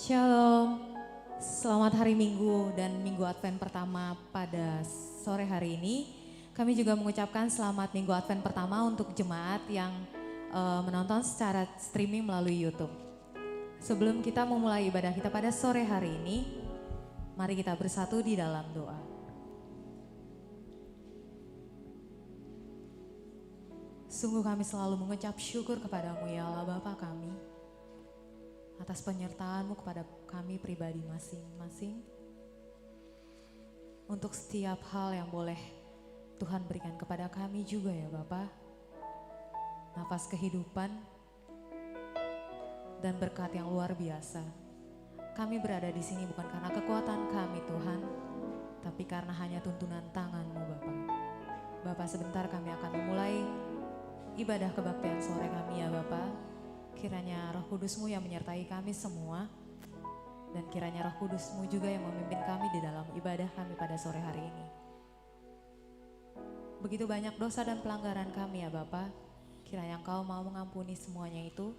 Shalom, selamat hari Minggu dan Minggu Advent pertama pada sore hari ini. Kami juga mengucapkan selamat Minggu Advent pertama untuk jemaat yang menonton secara streaming melalui YouTube. Sebelum kita memulai ibadah kita pada sore hari ini, mari kita bersatu di dalam doa. Sungguh kami selalu mengucap syukur kepadamu ya Allah Bapa kami, atas penyertaan-Mu kepada kami pribadi masing-masing. Untuk setiap hal yang boleh Tuhan berikan kepada kami juga ya Bapa. Nafas kehidupan dan berkat yang luar biasa. Kami berada di sini bukan karena kekuatan kami Tuhan, tapi karena hanya tuntunan tangan-Mu Bapa. Bapa, sebentar kami akan memulai ibadah kebaktian sore kami ya Bapa. Kiranya Roh Kudus-Mu yang menyertai kami semua, dan kiranya Roh Kudus-Mu juga yang memimpin kami di dalam ibadah kami pada sore hari ini. Begitu banyak dosa dan pelanggaran kami ya Bapa, kiranya Engkau mau mengampuni semuanya itu,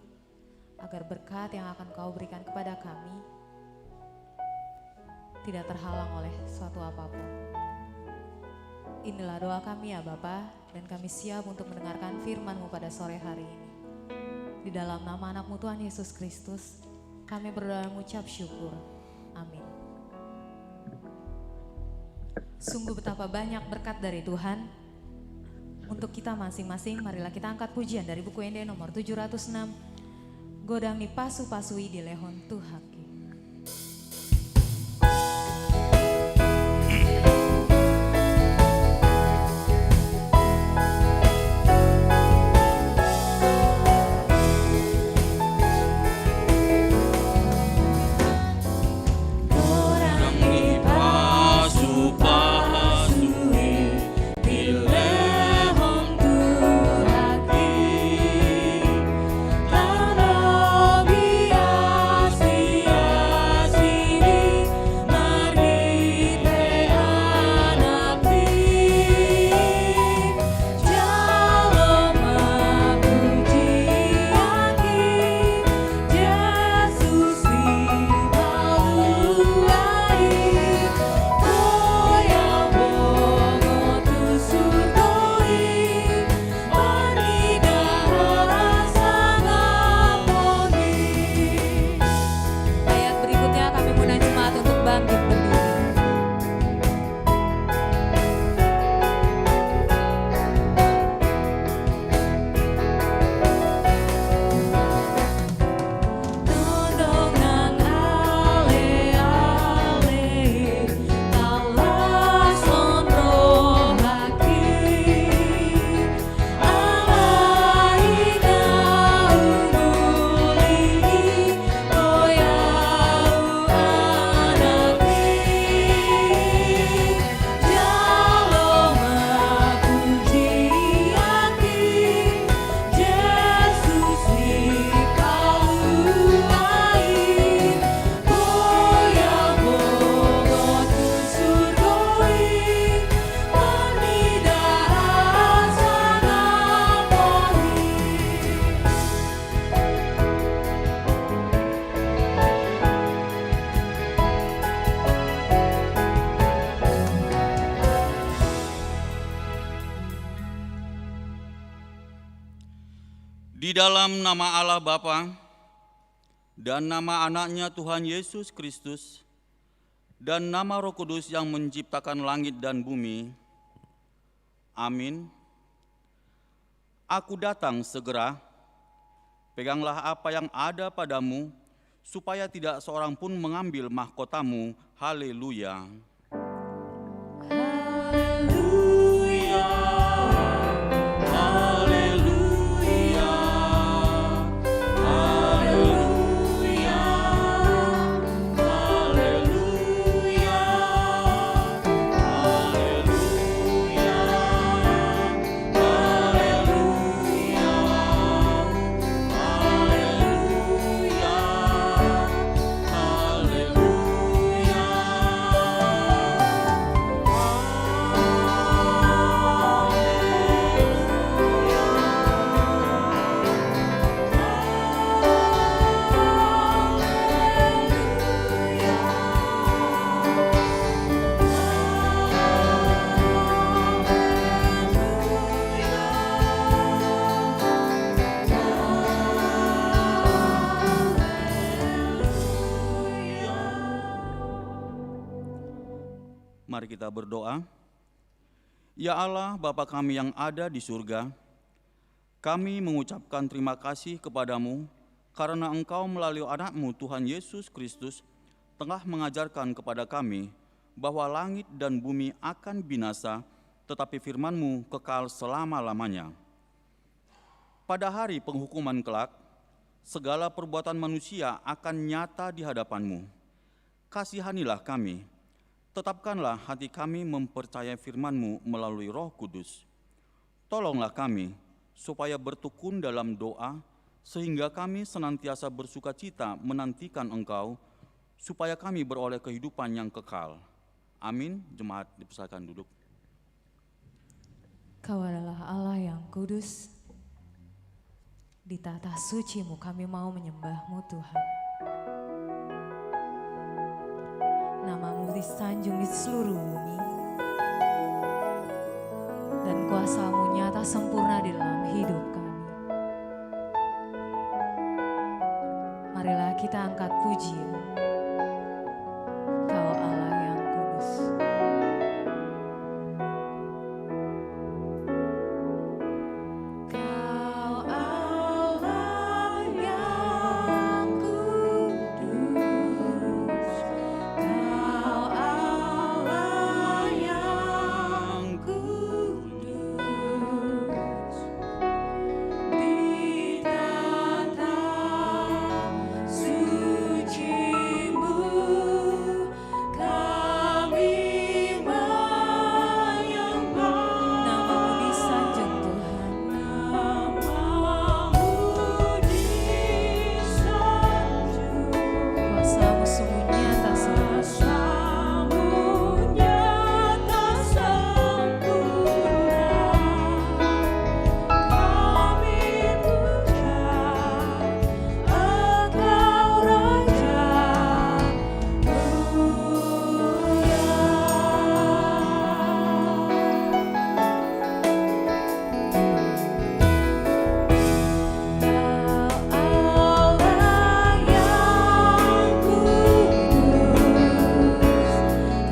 agar berkat yang akan Kau berikan kepada kami tidak terhalang oleh suatu apapun. Inilah doa kami ya Bapa, dan kami siap untuk mendengarkan firman-Mu pada sore hari ini. Di dalam nama anak-Mu Tuhan Yesus Kristus, kami berdoa dan mengucap syukur. Amin. Sungguh betapa banyak berkat dari Tuhan untuk kita masing-masing. Marilah kita angkat pujian dari buku ND nomor 706. Godami pasu-pasui di lehon Tuhan. Di dalam nama Allah Bapa dan nama anaknya Tuhan Yesus Kristus dan nama Roh Kudus yang menciptakan langit dan bumi. Amin. Aku datang segera, peganglah apa yang ada padamu, supaya tidak seorang pun mengambil mahkotamu. Haleluya. Haleluya. Mari kita berdoa. Ya Allah, Bapa kami yang ada di surga, kami mengucapkan terima kasih kepadamu karena Engkau melalui anak-Mu Tuhan Yesus Kristus telah mengajarkan kepada kami bahwa langit dan bumi akan binasa, tetapi firman-Mu kekal selama-lamanya. Pada hari penghukuman kelak, segala perbuatan manusia akan nyata di hadapan-Mu. Kasihanilah kami, tetapkanlah hati kami mempercayai firman-Mu melalui Roh Kudus. Tolonglah kami supaya bertekun dalam doa, sehingga kami senantiasa bersukacita menantikan Engkau, supaya kami beroleh kehidupan yang kekal. Amin. Jemaat dipersilakan duduk. Kau adalah Allah yang kudus. Di tata suci-Mu kami mau menyembah-Mu Tuhan. Nama-Mu disanjung di seluruh bumi, dan kuasa-Mu nyata sempurna di dalam hidup kami. Marilah kita angkat pujian. Kau Allah yang kudus. Kau Allah yang kudus. Kau Allah yang kudus. Di tata suci-Mu kami menyembah. Nama-Mu disanjung Tuhan. Nama-Mu disanjung. Kuasa-Mu sungguh nyata sempurna. Kami puja Engkau Raja Allah yang kudus.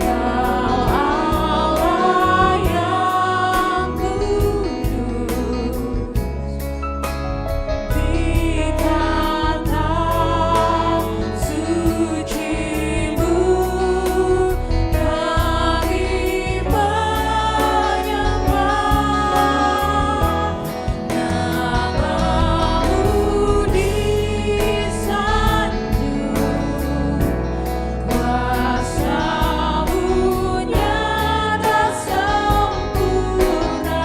Kau Allah yang kudus. Di tata suci-Mu kami menyembah. Nama-Mu disanjung. Kuasa-Mu nyata sempurna.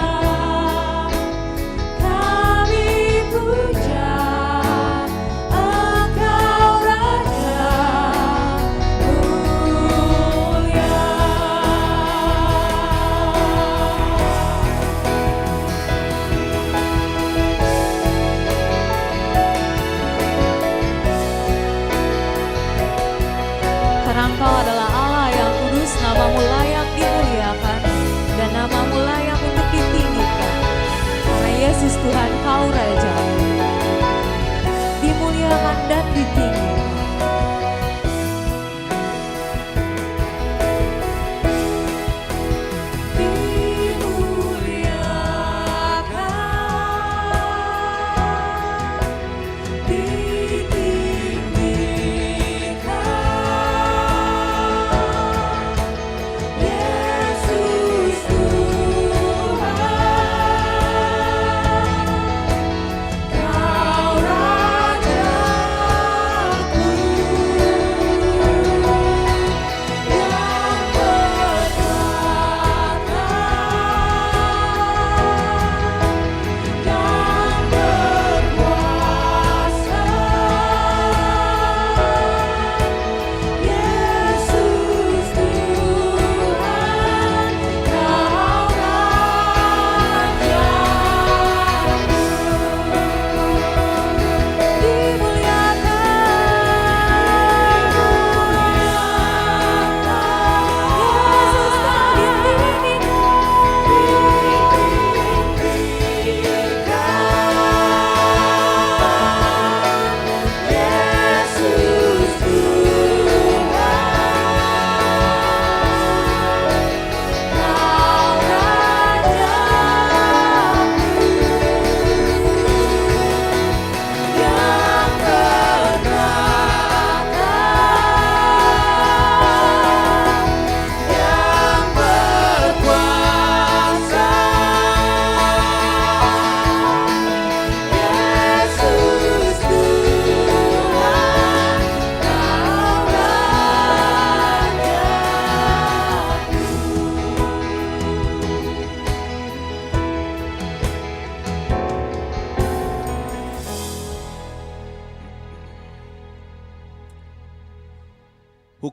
Kami puja Engkau Raja mulia. Karena Engkau adalah Allah yang kudus, nama-Mu layak dimuliakan, dan nama-Mu layak untuk ditinggikan. Karena Yesus Tuhan, Kau Raja, dimuliakan dan ditinggikan. Dimuliakan, ditinggikan. Yesus Tuhan,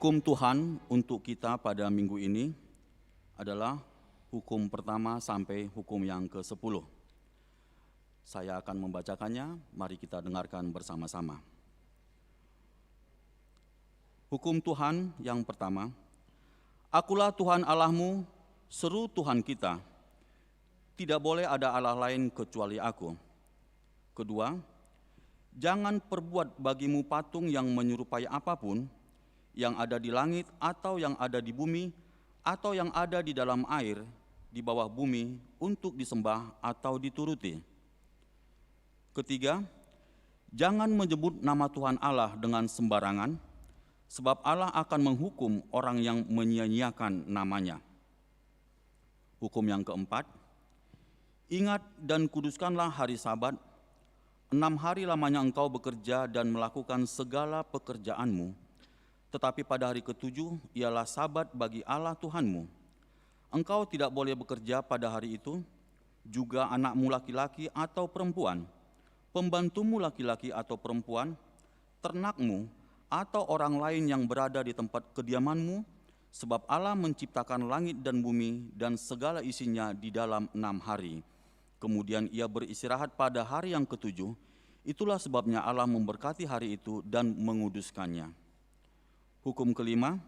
Hukum Tuhan untuk kita pada minggu ini adalah hukum pertama sampai hukum yang ke-10. Saya akan membacakannya, mari kita dengarkan bersama-sama. Hukum Tuhan yang pertama, Akulah Tuhan Allahmu, seru Tuhan kita. Tidak boleh ada Allah lain kecuali Aku. Kedua, jangan perbuat bagimu patung yang menyerupai apapun, yang ada di langit atau yang ada di bumi, atau yang ada di dalam air, di bawah bumi, untuk disembah atau dituruti. Ketiga, jangan menyebut nama Tuhan Allah dengan sembarangan, sebab Allah akan menghukum orang yang menyia-nyiakan namanya. Hukum yang keempat, ingat dan kuduskanlah hari Sabat. 6 hari lamanya engkau bekerja dan melakukan segala pekerjaanmu, tetapi pada hari ke-7 ialah Sabat bagi Allah Tuhanmu. Engkau tidak boleh bekerja pada hari itu, juga anakmu laki-laki atau perempuan, pembantumu laki-laki atau perempuan, ternakmu, atau orang lain yang berada di tempat kediamanmu, sebab Allah menciptakan langit dan bumi dan segala isinya di dalam 6 hari. Kemudian ia beristirahat pada hari yang ke-7, itulah sebabnya Allah memberkati hari itu dan menguduskannya. Hukum kelima,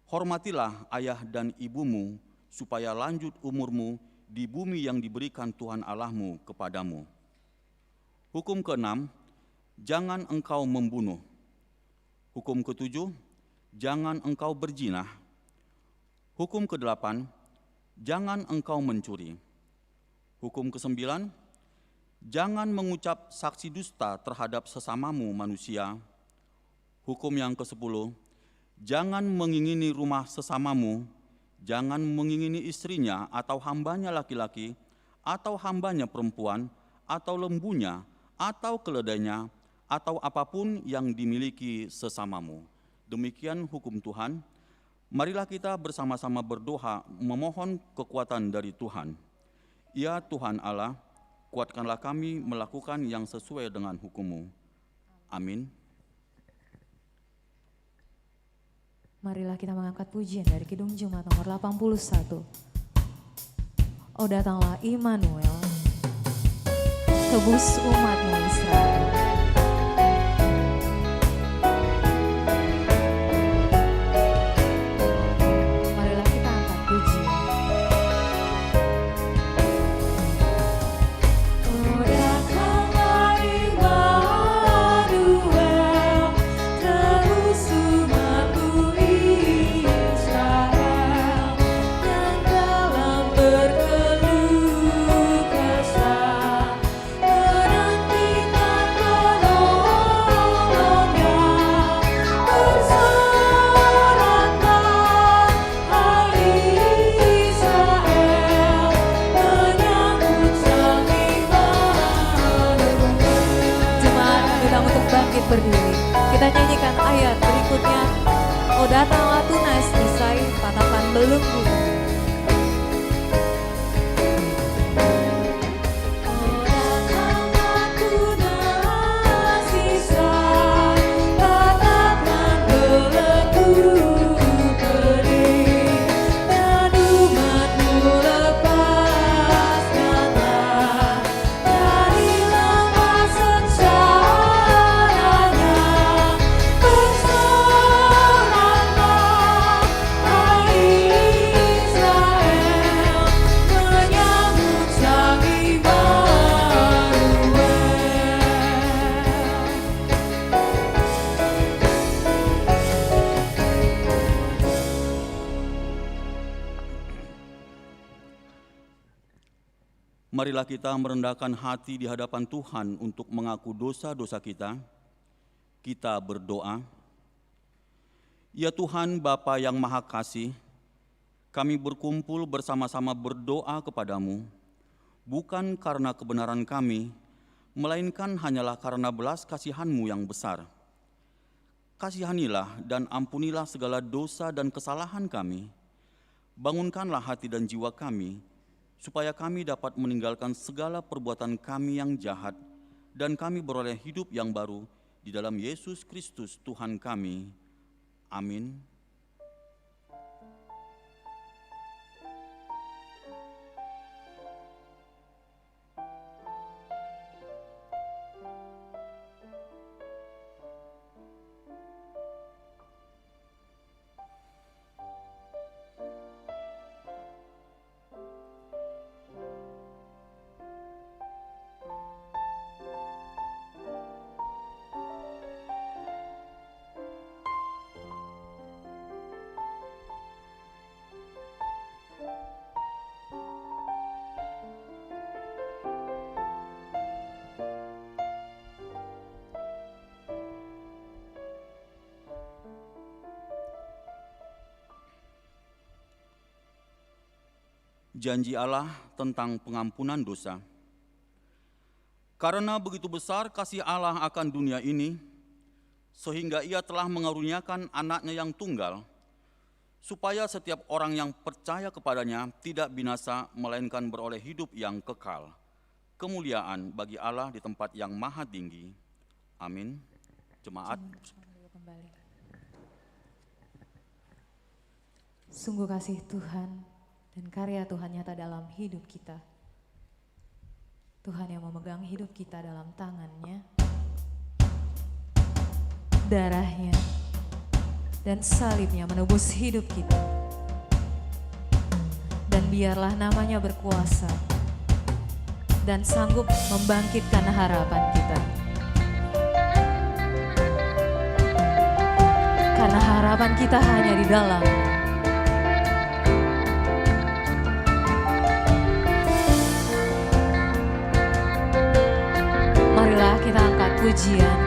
hormatilah ayah dan ibumu, supaya lanjut umurmu di bumi yang diberikan Tuhan Allahmu kepadamu. Hukum keenam, jangan engkau membunuh. Hukum ketujuh, jangan engkau berzina. Hukum kedelapan, jangan engkau mencuri. Hukum ke-9, jangan mengucap saksi dusta terhadap sesamamu manusia. Hukum yang ke-10, jangan mengingini rumah sesamamu, jangan mengingini istrinya atau hambanya laki-laki, atau hambanya perempuan, atau lembunya, atau keledainya, atau apapun yang dimiliki sesamamu. Demikian hukum Tuhan. Marilah kita bersama-sama berdoa memohon kekuatan dari Tuhan. Ya Tuhan Allah, kuatkanlah kami melakukan yang sesuai dengan hukum-Mu. Amin. Marilah kita mengangkat pujian dari Kidung Jemaat nomor 81. Oh datanglah Immanuel, tebus umat-Mu Israel. Marilah kita angkat pujian. Oh datanglah Immanuel, tebus umat-Mu Israel, yang dalam berkeluh kesah menantikan penolongnya. Bersoraklah hai Israel, menyambut Sang Immanuel. Jemaat diundang untuk bangkit berdiri. Kita nyanyikan ayat berikutnya. Oh datanglah tunas Isai, tatapan belum bunuh. Oh datanglah tunas Isai, tatapan belenggu pedih, dan umat-Mu lepaskanlah dari lemah sengsaranya. Bersoraklah hai Israel, menyambut Sang Immanuel. Marilah kita merendahkan hati di hadapan Tuhan untuk mengaku dosa-dosa kita. Kita berdoa. Ya Tuhan Bapa yang Maha Kasih, kami berkumpul bersama-sama berdoa kepadamu, bukan karena kebenaran kami, melainkan hanyalah karena belas kasihan-Mu yang besar. Kasihanilah dan ampunilah segala dosa dan kesalahan kami. Bangunkanlah hati dan jiwa kami, supaya kami dapat meninggalkan segala perbuatan kami yang jahat, dan kami beroleh hidup yang baru di dalam Yesus Kristus Tuhan kami. Amin. Janji Allah tentang pengampunan dosa. Karena begitu besar kasih Allah akan dunia ini, sehingga Ia telah mengaruniakan anaknya yang tunggal, supaya setiap orang yang percaya kepadanya tidak binasa, melainkan beroleh hidup yang kekal. Kemuliaan bagi Allah di tempat yang maha tinggi. Amin. Jemaat. Sungguh kasih Tuhan dan karya Tuhan nyata dalam hidup kita. Tuhan yang memegang hidup kita dalam tangannya, darahnya dan salibnya menebus hidup kita. Dan biarlah namanya berkuasa dan sanggup membangkitkan harapan kita. Karena harapan kita hanya di dalam. Marilah kita angkat pujian,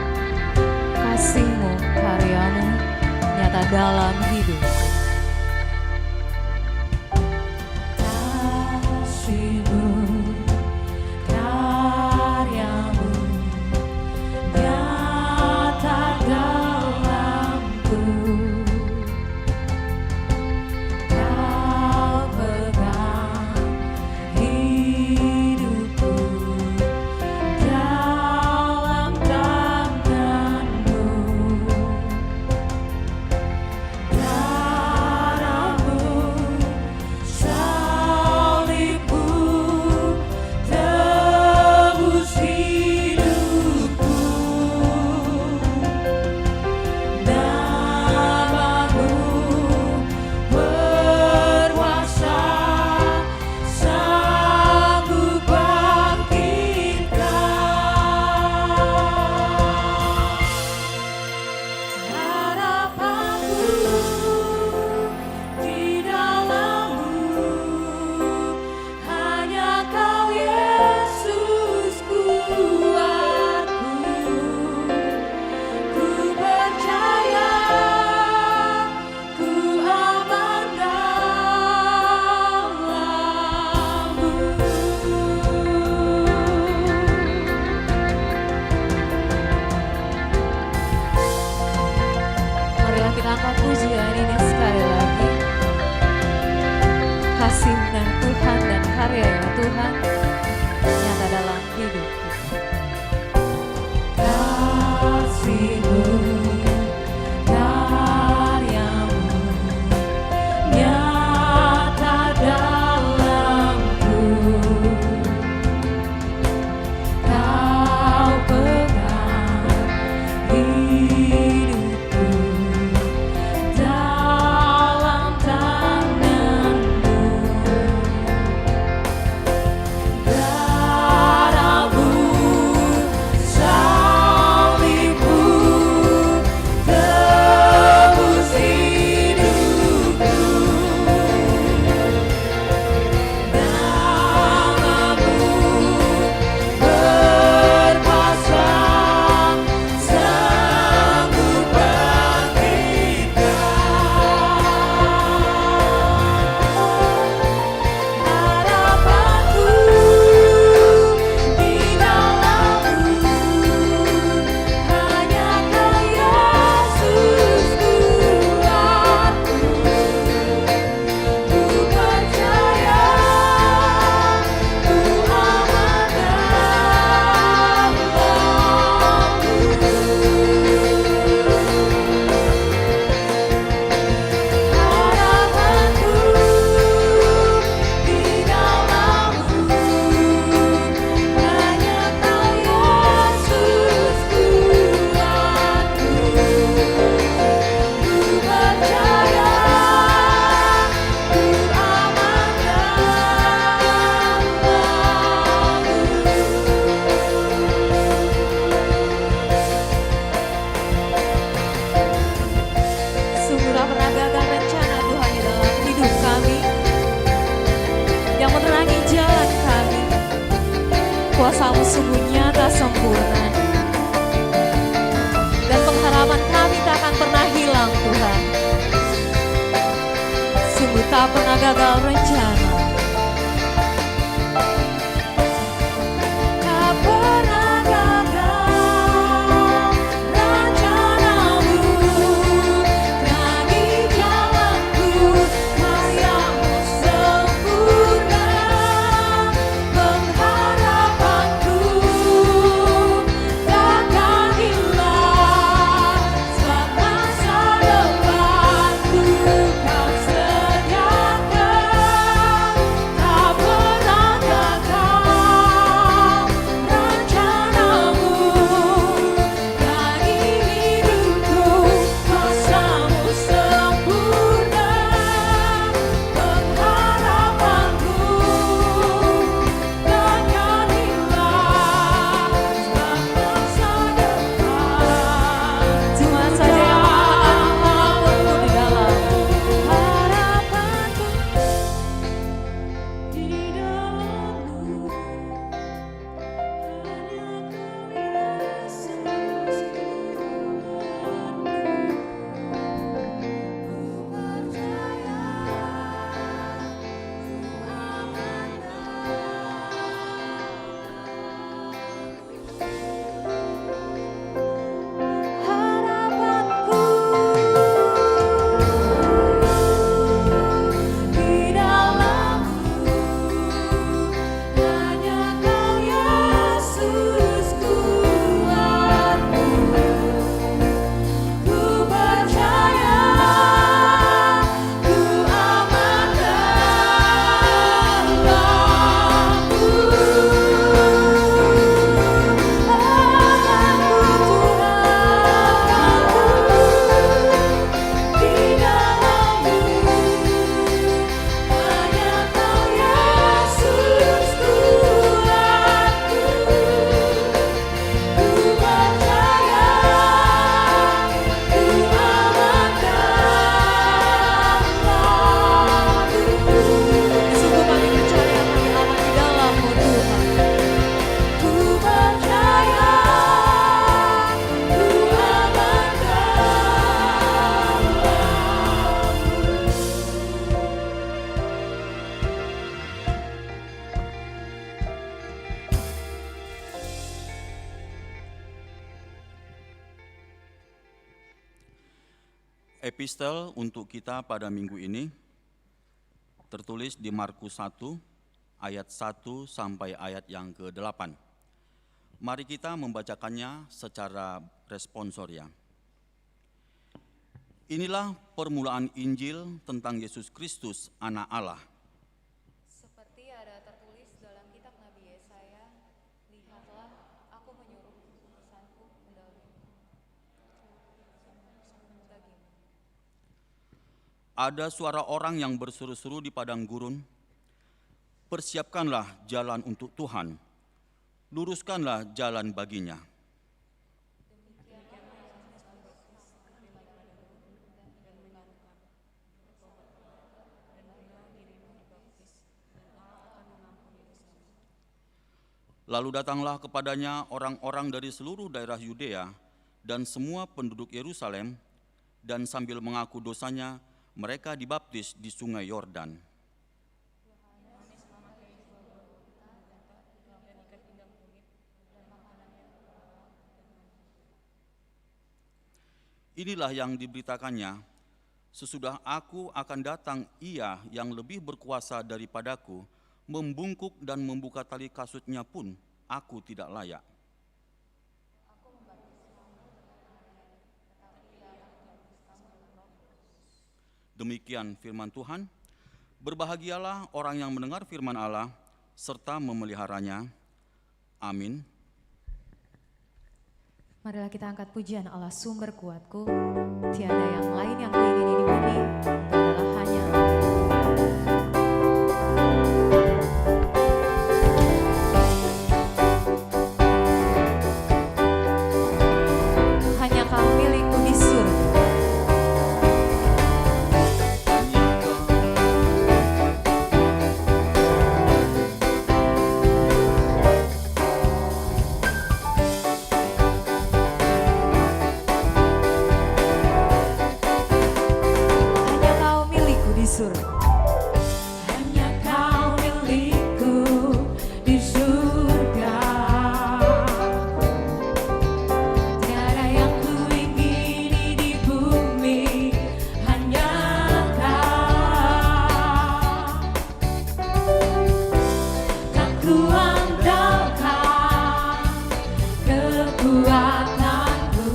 kasih-Mu, karya-Mu nyata dalam hidup. Kasih-Mu, karya-Mu nyata dalamku. Kau pegang hidupku dalam tangan-Mu. kuasa-Mu sungguh nyata sempurna. Dan pengharapan kami tak akan pernah hilang Tuhan. Sungguh tak pernah gagal rencana. Tak pernah gagal rencana-Mu. Lagi jalanku, karya-Mu sempurna. Pengharapanku takkan hilang. Sebab masa depanku Kau sediakan. Tak pernah gagal rencana-Mu. Lagi hidupku, kuasa-Mu sempurna. Pengharapanku takkan hilang. Sebab masa depan Tuhan saja yang mengaturmu di dalam harapanku. Di dalam-Mu hanya Kau Yesus kuatku. Ku percaya, ku aman dalam-Mu. Di dalam-Mu hanya Kau Yesus kuatku. Ku percaya, ku aman dalam-Mu. Sungguh kami percaya kami aman di dalam-Mu Tuhan. Ku percaya, ku aman dalam-Mu. Epistel untuk kita pada minggu ini tertulis di Markus 1 ayat 1 sampai ayat yang ke-8. Mari kita membacakannya secara responsoria. Inilah permulaan Injil tentang Yesus Kristus, Anak Allah. Seperti ada tertulis dalam kitab Nabi Yesaya, lihatlah, aku menyuruh utusanku mendahului bagimu. Ada suara orang yang berseru-seru di padang gurun, persiapkanlah jalan untuk Tuhan, luruskanlah jalan baginya. Lalu datanglah kepadanya orang-orang dari seluruh daerah Yudea dan semua penduduk Yerusalem, dan sambil mengaku dosanya, mereka dibaptis di sungai Yordan. Inilah yang diberitakannya, sesudah aku akan datang Ia yang lebih berkuasa daripadaku, membungkuk dan membuka tali kasutnya pun aku tidak layak. Demikian firman Tuhan. Berbahagialah orang yang mendengar firman Allah serta memeliharanya. Amin. Marilah kita angkat pujian Allah sumber kuatku. Tiada yang lain yang kuingini di bumi, adalah hanya hanya Kau milikku di surga. surga. Hanya kau milikku di surga. Tiada yang ku ingini di bumi, hanya kau. Tak ku andalkan kekuatanku,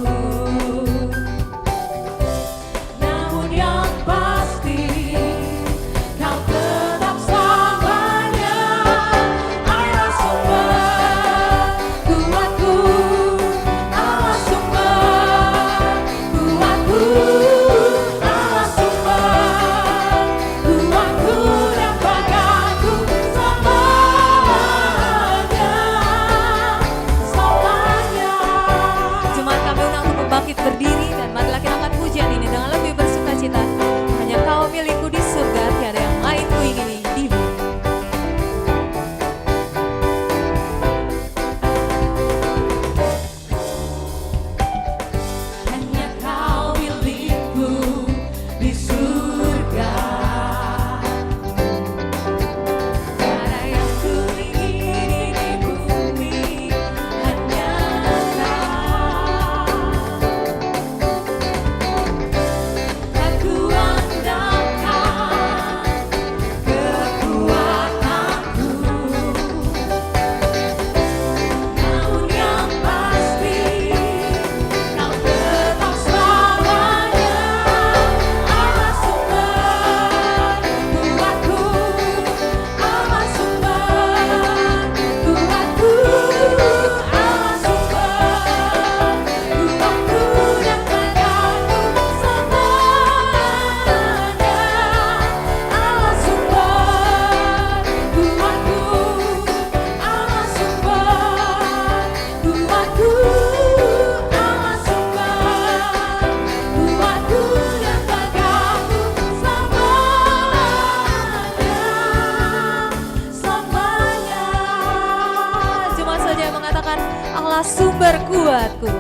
namun yang pasti kau tetap selamanya. Allah sumber kuatku, Allah sumber kuatku, Allah sumber kuatku dan banggaku selamanya, selamanya. Jemaat kami undang untuk bangkit berdiri dan marilah kita angkat pujian ini dengan lebih bersukacita. Hanya kau milikku di surga, tiada yang lain ku ingini di bumi. Hanya kau milikku di surga. Tiada yang ku ingini di bumi, hanya kau. Tak ku andalkan kekuatanku, namun yang pasti kau tetap selamanya. Allah sumber kuatku, Allah sumber kuatku, Allah sumber kuatku dan banggaku selamanya. Allah sumber kuatku, Allah sumber kuatku, Allah sumber kuatku dan banggaku selamanya, selamanya. Cuma saja yang mengatakan Allah sumber kuatku.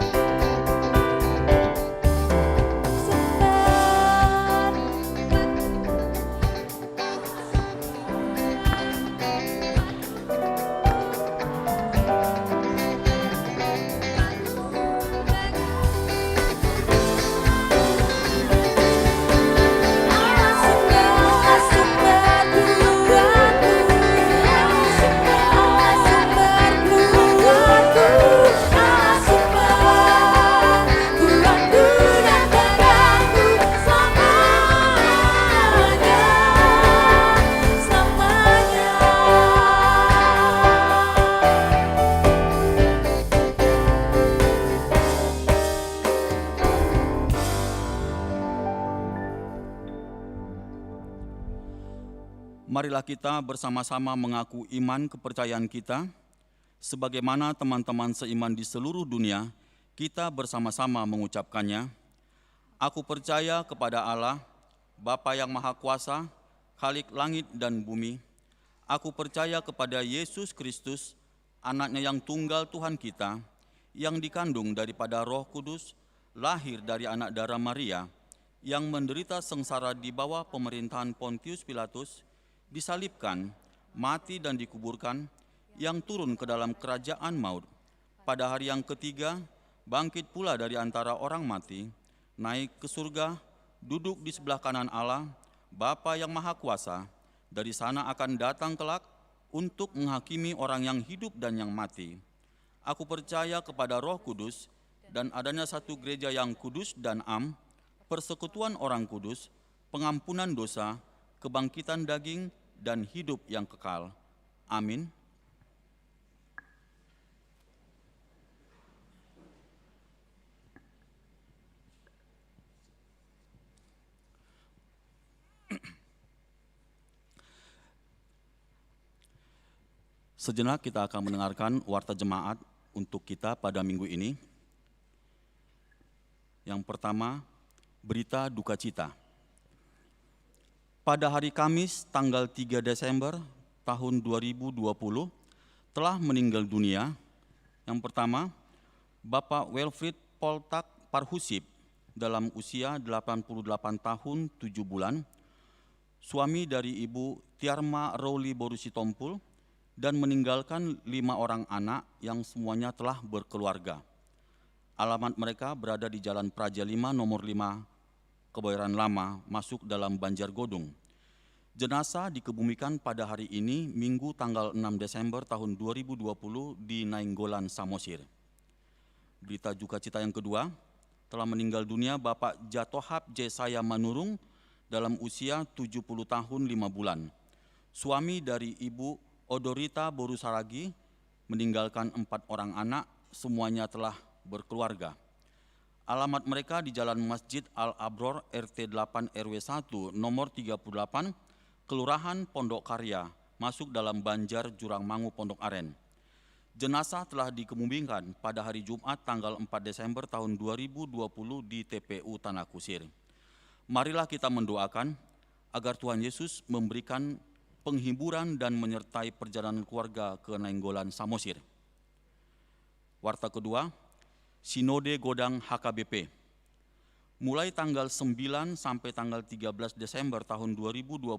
Marilah kita bersama-sama mengaku iman kepercayaan kita, sebagaimana teman-teman seiman di seluruh dunia, kita bersama-sama mengucapkannya. Aku percaya kepada Allah, Bapa yang Maha Kuasa, Khalik langit dan bumi. Aku percaya kepada Yesus Kristus, anaknya yang tunggal Tuhan kita, yang dikandung daripada Roh Kudus, lahir dari anak darah Maria, yang menderita sengsara di bawah pemerintahan Pontius Pilatus, disalibkan, mati dan dikuburkan, yang turun ke dalam kerajaan maut. Pada hari yang ketiga, bangkit pula dari antara orang mati, naik ke surga, duduk di sebelah kanan Allah, Bapa yang Maha Kuasa. Dari sana akan datang kelak untuk menghakimi orang yang hidup dan yang mati. Aku percaya kepada Roh Kudus dan adanya satu gereja yang kudus dan am, persekutuan orang kudus, pengampunan dosa, kebangkitan daging, dan hidup yang kekal. Amin. Sejenak kita akan mendengarkan warta jemaat untuk kita pada minggu ini. Yang pertama, berita duka cita. Pada hari Kamis tanggal 3 Desember tahun 2020 telah meninggal dunia. Yang pertama, Bapak Wilfried Poltak Parhusip dalam usia 88 tahun 7 bulan, suami dari Ibu Tiarma Rowli Borusitompul, dan meninggalkan 5 orang anak yang semuanya telah berkeluarga. Alamat mereka berada di Jalan Praja 5 nomor 5, Kebayoran Lama, masuk dalam Banjargodong. Jenazah dikebumikan pada hari ini, Minggu tanggal 6 Desember tahun 2020 di Nainggolan, Samosir. Berita duka cita yang kedua, telah meninggal dunia Bapak Jatohap Jesaya Manurung dalam usia 70 tahun 5 bulan. Suami dari Ibu Odorita Borusaragi, meninggalkan 4 orang anak, semuanya telah berkeluarga. Alamat mereka di Jalan Masjid Al-Abror RT 8 RW 1 nomor 38, Kelurahan Pondok Karya, masuk dalam Banjar Jurangmangu Pondok Aren. Jenazah telah dikebumikan pada hari Jumat tanggal 4 Desember tahun 2020 di TPU Tanah Kusir. Marilah kita mendoakan agar Tuhan Yesus memberikan penghiburan dan menyertai perjalanan keluarga ke Nainggolan, Samosir. Warta kedua, Sinode Godang HKBP. Mulai tanggal 9 sampai tanggal 13 Desember tahun 2020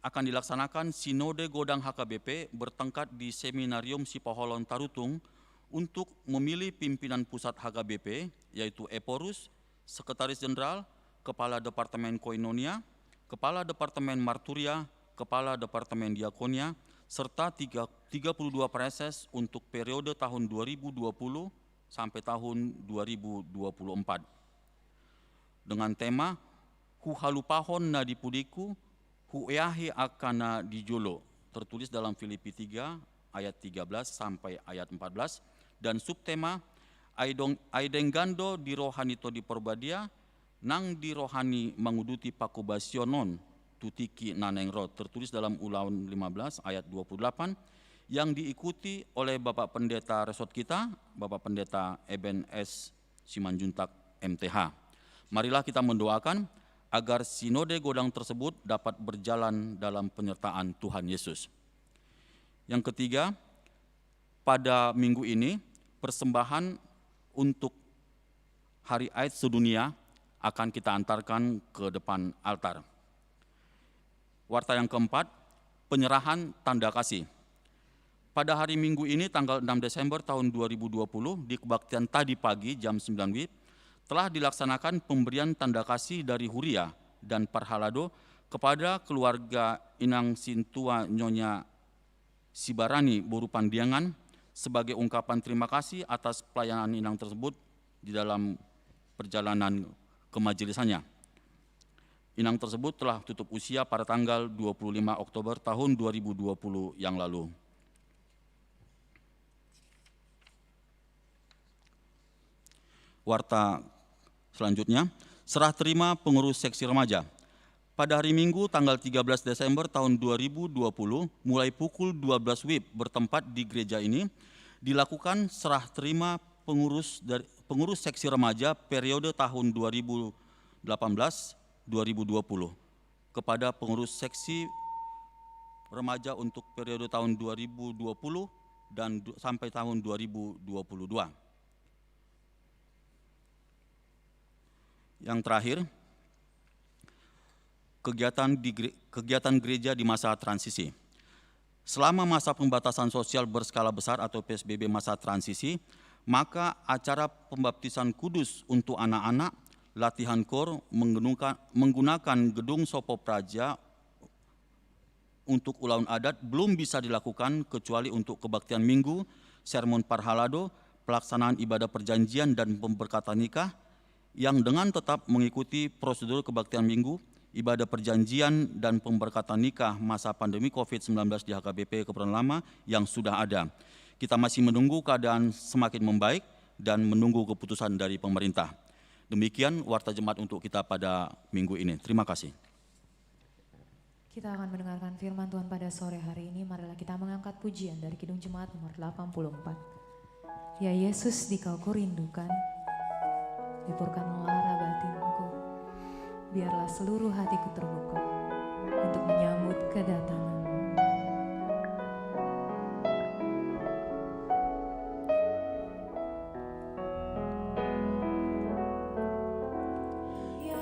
akan dilaksanakan Sinode Godang HKBP bertengkat di Seminarium Sipoholon Tarutung untuk memilih pimpinan pusat HKBP, yaitu Eporus, Sekretaris Jenderal, Kepala Departemen Koinonia, Kepala Departemen Marturia, Kepala Departemen Diakonia, serta 32 preses untuk periode tahun 2020 sampai tahun 2024. Dengan tema Huhalupahon na dipudiku, hueahe akana dijolo, tertulis dalam Filipi 3 ayat 13 sampai ayat 14, dan subtema Aidenggando di rohanito di porbadia, nang di rohani manguduti pakubasionon tutiki nanengro, tertulis dalam Ulangan 15 ayat 28, yang diikuti oleh Bapak Pendeta Resort kita, Bapak Pendeta Eben S. Simanjuntak MTH. Marilah kita mendoakan agar Sinode Godang tersebut dapat berjalan dalam penyertaan Tuhan Yesus. Yang ketiga, pada minggu ini persembahan untuk Hari AIDS sedunia akan kita antarkan ke depan altar. Warta yang keempat, penyerahan tanda kasih. Pada hari Minggu ini tanggal 6 Desember tahun 2020 di kebaktian tadi pagi jam 9 WIB telah dilaksanakan pemberian tanda kasih dari Huria dan Parhalado kepada keluarga Inang Sintua Nyonya Sibarani Borupandiangan sebagai ungkapan terima kasih atas pelayanan Inang tersebut di dalam perjalanan kemajelisannya. Inang tersebut telah tutup usia pada tanggal 25 Oktober tahun 2020 yang lalu. Warta selanjutnya, serah terima pengurus seksi remaja. Pada hari Minggu tanggal 13 Desember tahun 2020, mulai pukul 12 WIB bertempat di gereja ini, dilakukan serah terima pengurus seksi remaja periode tahun 2018-2020 kepada pengurus seksi remaja untuk periode tahun 2020 dan sampai tahun 2022. Yang terakhir, kegiatan gereja di masa transisi. Selama masa pembatasan sosial berskala besar atau PSBB masa transisi, maka acara pembaptisan kudus untuk anak-anak, latihan kor menggunakan gedung Sopo Praja untuk ulangan adat belum bisa dilakukan kecuali untuk kebaktian minggu, sermon Parhalado, pelaksanaan ibadah perjanjian dan pemberkatan nikah, yang dengan tetap mengikuti prosedur kebaktian minggu, ibadah perjanjian dan pemberkatan nikah masa pandemi COVID-19 di HKBP Kebayoran Lama yang sudah ada. Kita masih menunggu keadaan semakin membaik dan menunggu keputusan dari pemerintah. Demikian warta jemaat untuk kita pada minggu ini. Terima kasih. Kita akan mendengarkan firman Tuhan pada sore hari ini. Marilah kita mengangkat pujian dari Kidung Jemaat nomor 84. Ya Yesus, Dikau kurindukan, liburkanlah lara batinku, biarlah seluruh hatiku terbuka untuk menyambut kedatangan.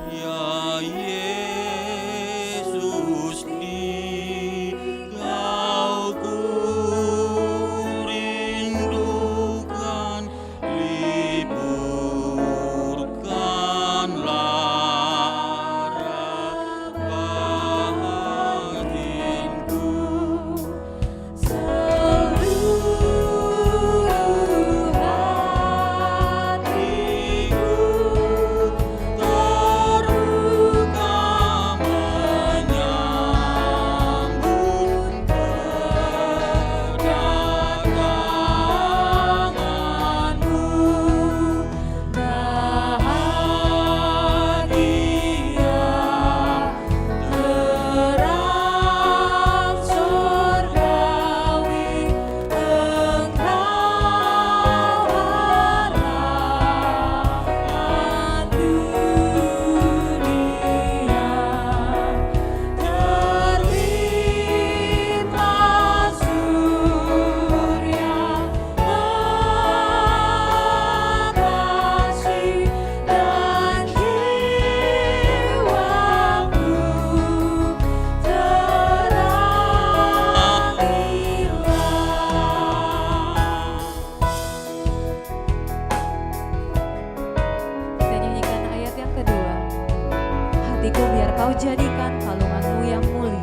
Ya Yesus, jadikan kalunganmu yang mulia.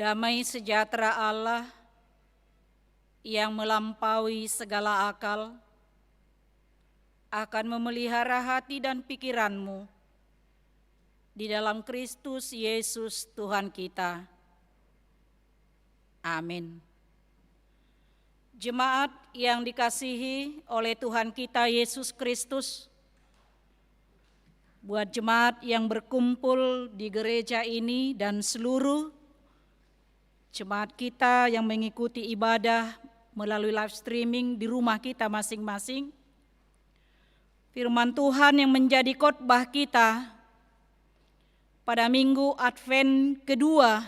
Damai sejahtera Allah yang melampaui segala akal akan memelihara hati dan pikiranmu di dalam Kristus Yesus Tuhan kita. Amin. Jemaat yang dikasihi oleh Tuhan kita Yesus Kristus, buat jemaat yang berkumpul di gereja ini dan seluruh jemaat kita yang mengikuti ibadah melalui live streaming di rumah kita masing-masing, firman Tuhan yang menjadi khotbah kita pada Minggu Advent kedua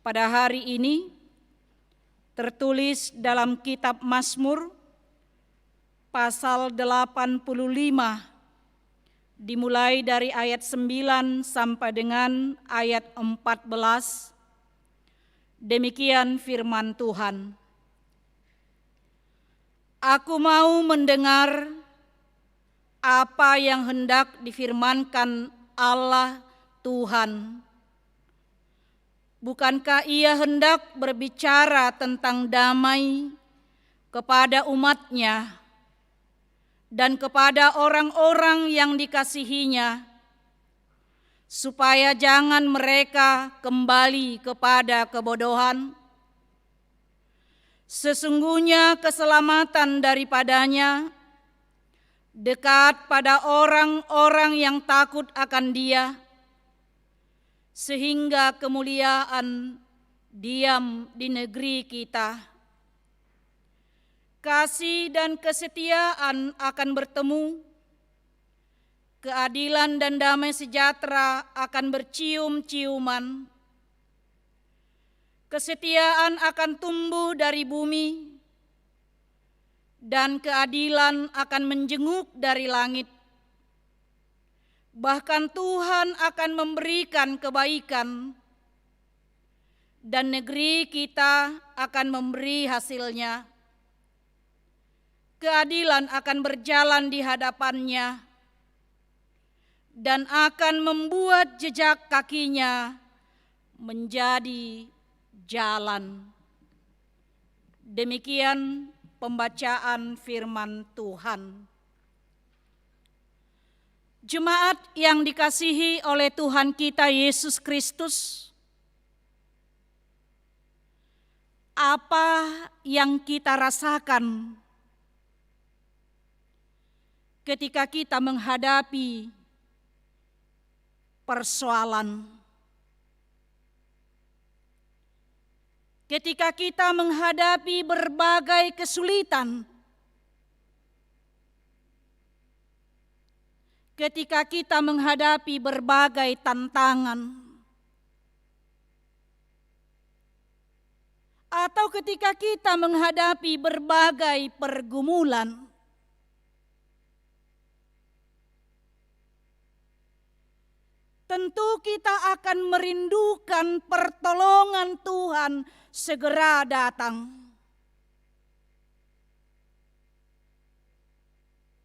pada hari ini tertulis dalam kitab Mazmur pasal 85 dimulai dari ayat 9 sampai dengan ayat 14. Demikian firman Tuhan. Aku mau mendengar apa yang hendak difirmankan Allah Tuhan. Bukankah Ia hendak berbicara tentang damai kepada umat-Nya dan kepada orang-orang yang dikasihinya, supaya jangan mereka kembali kepada kebodohan? Sesungguhnya keselamatan daripadanya dekat pada orang-orang yang takut akan Dia, sehingga kemuliaan diam di negeri kita. Kasih dan kesetiaan akan bertemu, keadilan dan damai sejahtera akan bercium-ciuman. Kesetiaan akan tumbuh dari bumi, dan keadilan akan menjenguk dari langit. Bahkan Tuhan akan memberikan kebaikan, dan negeri kita akan memberi hasilnya. Keadilan akan berjalan di hadapannya, dan akan membuat jejak kakinya menjadi jalan. Demikian pembacaan firman Tuhan. Jemaat yang dikasihi oleh Tuhan kita Yesus Kristus, apa yang kita rasakan ketika kita menghadapi persoalan? Ketika kita menghadapi berbagai kesulitan, ketika kita menghadapi berbagai tantangan, atau ketika kita menghadapi berbagai pergumulan. Tentu kita akan merindukan pertolongan Tuhan segera datang.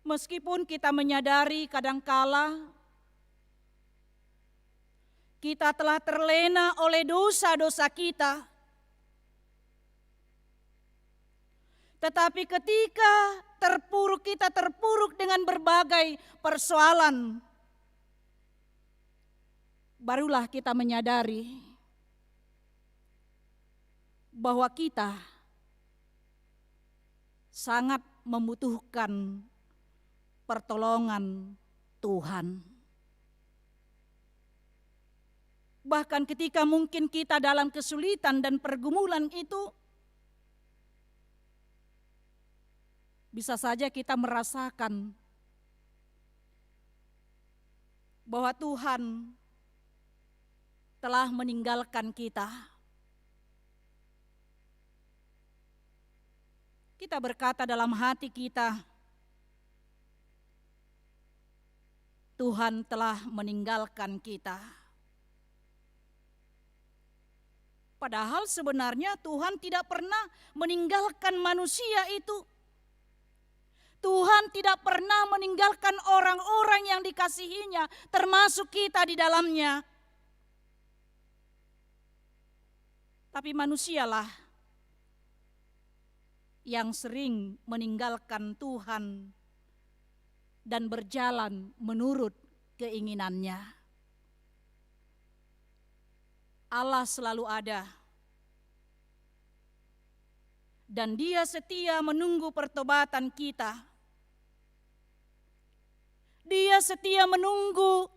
Meskipun kita menyadari kadangkala kita telah terlena oleh dosa-dosa kita, tetapi ketika kita terpuruk dengan berbagai persoalan, barulah kita menyadari bahwa kita sangat membutuhkan pertolongan Tuhan. Bahkan ketika mungkin kita dalam kesulitan dan pergumulan itu, bisa saja kita merasakan bahwa Tuhan telah meninggalkan kita. Kita berkata dalam hati kita, Tuhan telah meninggalkan kita. Padahal sebenarnya Tuhan tidak pernah meninggalkan manusia itu. Tuhan tidak pernah meninggalkan orang-orang yang dikasihinya, termasuk kita di dalamnya. Tapi manusialah yang sering meninggalkan Tuhan dan berjalan menurut keinginannya. Allah selalu ada, dan Dia setia menunggu pertobatan kita. Dia setia menunggu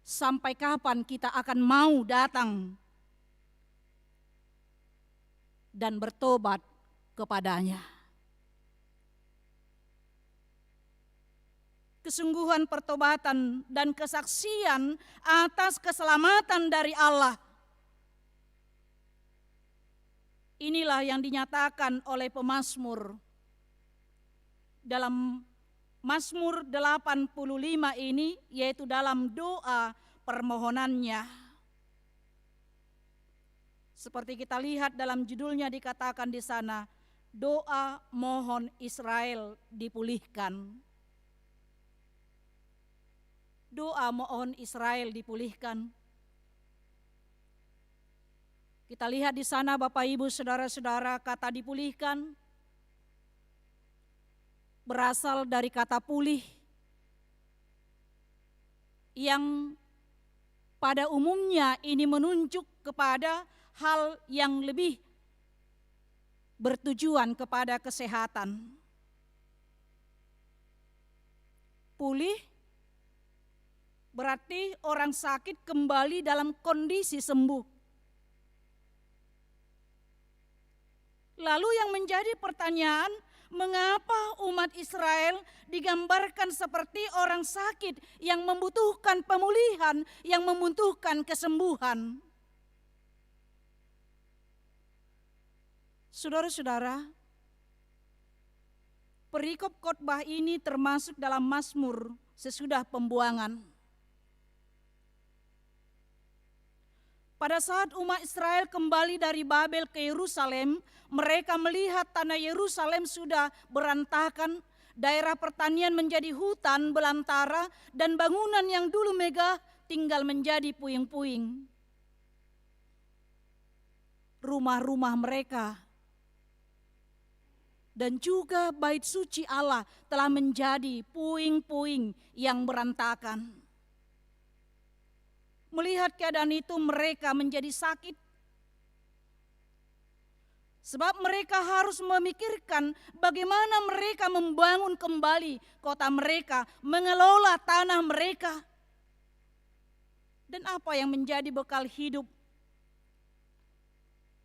sampai kapan kita akan mau datang dan bertobat kepadanya. Kesungguhan pertobatan dan kesaksian atas keselamatan dari Allah, inilah yang dinyatakan oleh pemazmur dalam Mazmur 85 ini, yaitu dalam doa permohonannya. Seperti kita lihat dalam judulnya dikatakan di sana, doa mohon Israel dipulihkan. Doa mohon Israel dipulihkan. Kita lihat di sana Bapak Ibu Saudara-saudara, kata dipulihkan berasal dari kata pulih yang pada umumnya ini menunjuk kepada hal yang lebih bertujuan kepada kesehatan. Pulih berarti orang sakit kembali dalam kondisi sembuh. Lalu yang menjadi pertanyaan, mengapa umat Israel digambarkan seperti orang sakit yang membutuhkan pemulihan, yang membutuhkan kesembuhan? Saudara-saudara, perikop khotbah ini termasuk dalam Mazmur sesudah pembuangan. Pada saat umat Israel kembali dari Babel ke Yerusalem, mereka melihat tanah Yerusalem sudah berantakan, daerah pertanian menjadi hutan belantara, dan bangunan yang dulu megah tinggal menjadi puing-puing. Rumah-rumah mereka dan juga bait suci Allah telah menjadi puing-puing yang berantakan. Melihat keadaan itu mereka menjadi sakit. Sebab mereka harus memikirkan bagaimana mereka membangun kembali kota mereka, mengelola tanah mereka. Dan apa yang menjadi bekal hidup?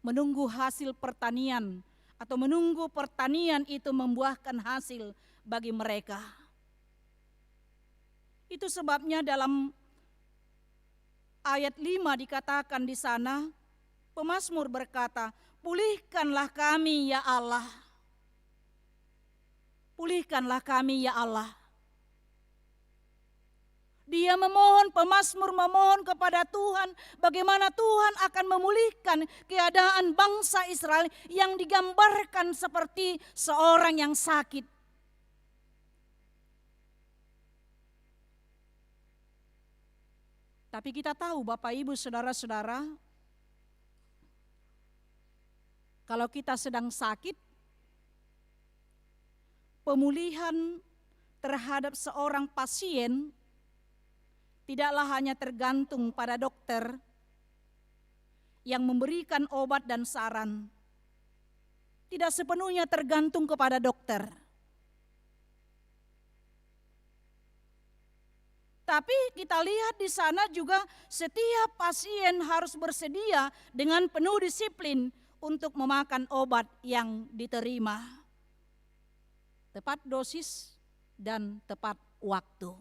Menunggu hasil pertanian atau menunggu pertanian itu membuahkan hasil bagi mereka. Itu sebabnya dalam ayat 5 dikatakan di sana, Pemazmur berkata, "Pulihkanlah kami ya Allah. Pulihkanlah kami ya Allah." Dia memohon, pemazmur memohon kepada Tuhan bagaimana Tuhan akan memulihkan keadaan bangsa Israel yang digambarkan seperti seorang yang sakit. Tapi kita tahu Bapak Ibu Saudara-saudara, kalau kita sedang sakit, pemulihan terhadap seorang pasien tidaklah hanya tergantung pada dokter yang memberikan obat dan saran. Tidak sepenuhnya tergantung kepada dokter. Tapi kita lihat di sana juga setiap pasien harus bersedia dengan penuh disiplin untuk memakan obat yang diterima. Tepat dosis dan tepat waktu.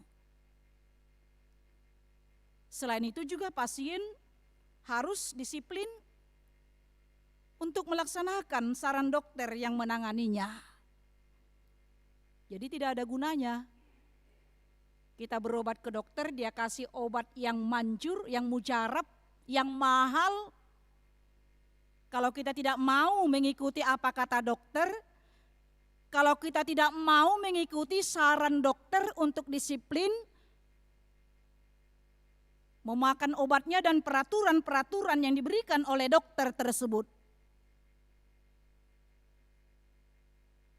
Selain itu juga pasien harus disiplin untuk melaksanakan saran dokter yang menanganinya. Jadi tidak ada gunanya kita berobat ke dokter, dia kasih obat yang manjur, yang mujarab, yang mahal. Kalau kita tidak mau mengikuti apa kata dokter, kalau kita tidak mau mengikuti saran dokter untuk disiplin, memakan obatnya dan peraturan-peraturan yang diberikan oleh dokter tersebut.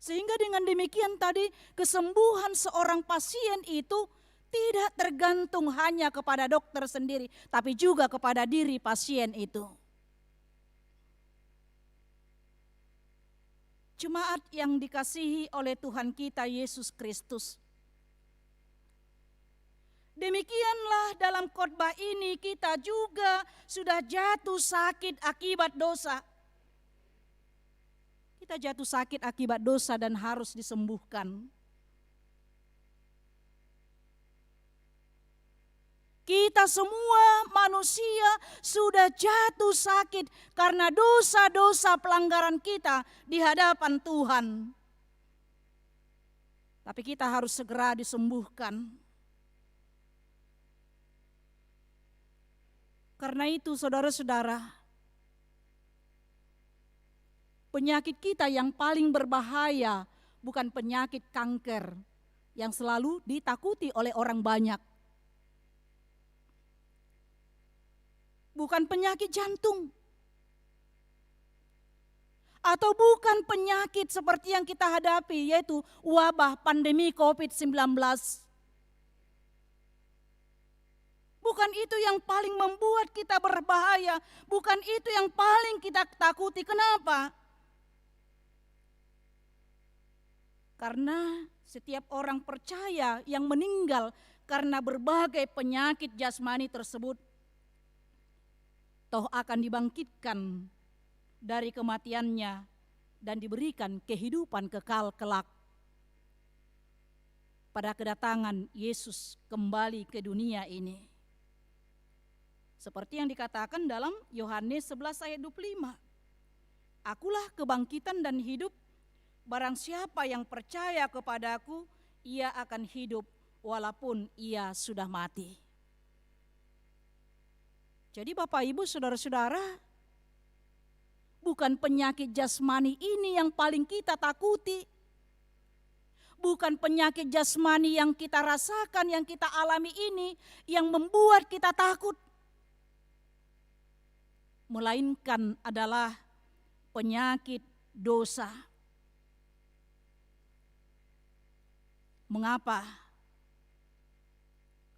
Sehingga dengan demikian tadi kesembuhan seorang pasien itu tidak tergantung hanya kepada dokter sendiri, tapi juga kepada diri pasien itu. Jemaat yang dikasihi oleh Tuhan kita Yesus Kristus, demikianlah dalam khotbah ini kita juga sudah jatuh sakit akibat dosa. Kita jatuh sakit akibat dosa dan harus disembuhkan. Kita semua manusia sudah jatuh sakit karena dosa-dosa pelanggaran kita di hadapan Tuhan. Tapi kita harus segera disembuhkan. Karena itu saudara-saudara, penyakit kita yang paling berbahaya bukan penyakit kanker yang selalu ditakuti oleh orang banyak. Bukan penyakit jantung. Atau bukan penyakit seperti yang kita hadapi, yaitu wabah pandemi COVID-19. Bukan itu yang paling membuat kita berbahaya. Bukan itu yang paling kita takuti. Kenapa? Karena setiap orang percaya yang meninggal karena berbagai penyakit jasmani tersebut, toh akan dibangkitkan dari kematiannya dan diberikan kehidupan kekal kelak pada kedatangan Yesus kembali ke dunia ini. Seperti yang dikatakan dalam Yohanes 11 ayat 25. Akulah kebangkitan dan hidup, barang siapa yang percaya kepadaku, ia akan hidup walaupun ia sudah mati. Jadi Bapak Ibu Saudara-saudara, bukan penyakit jasmani ini yang paling kita takuti. Bukan penyakit jasmani yang kita rasakan, yang kita alami ini yang membuat kita takut. Melainkan adalah penyakit dosa. Mengapa?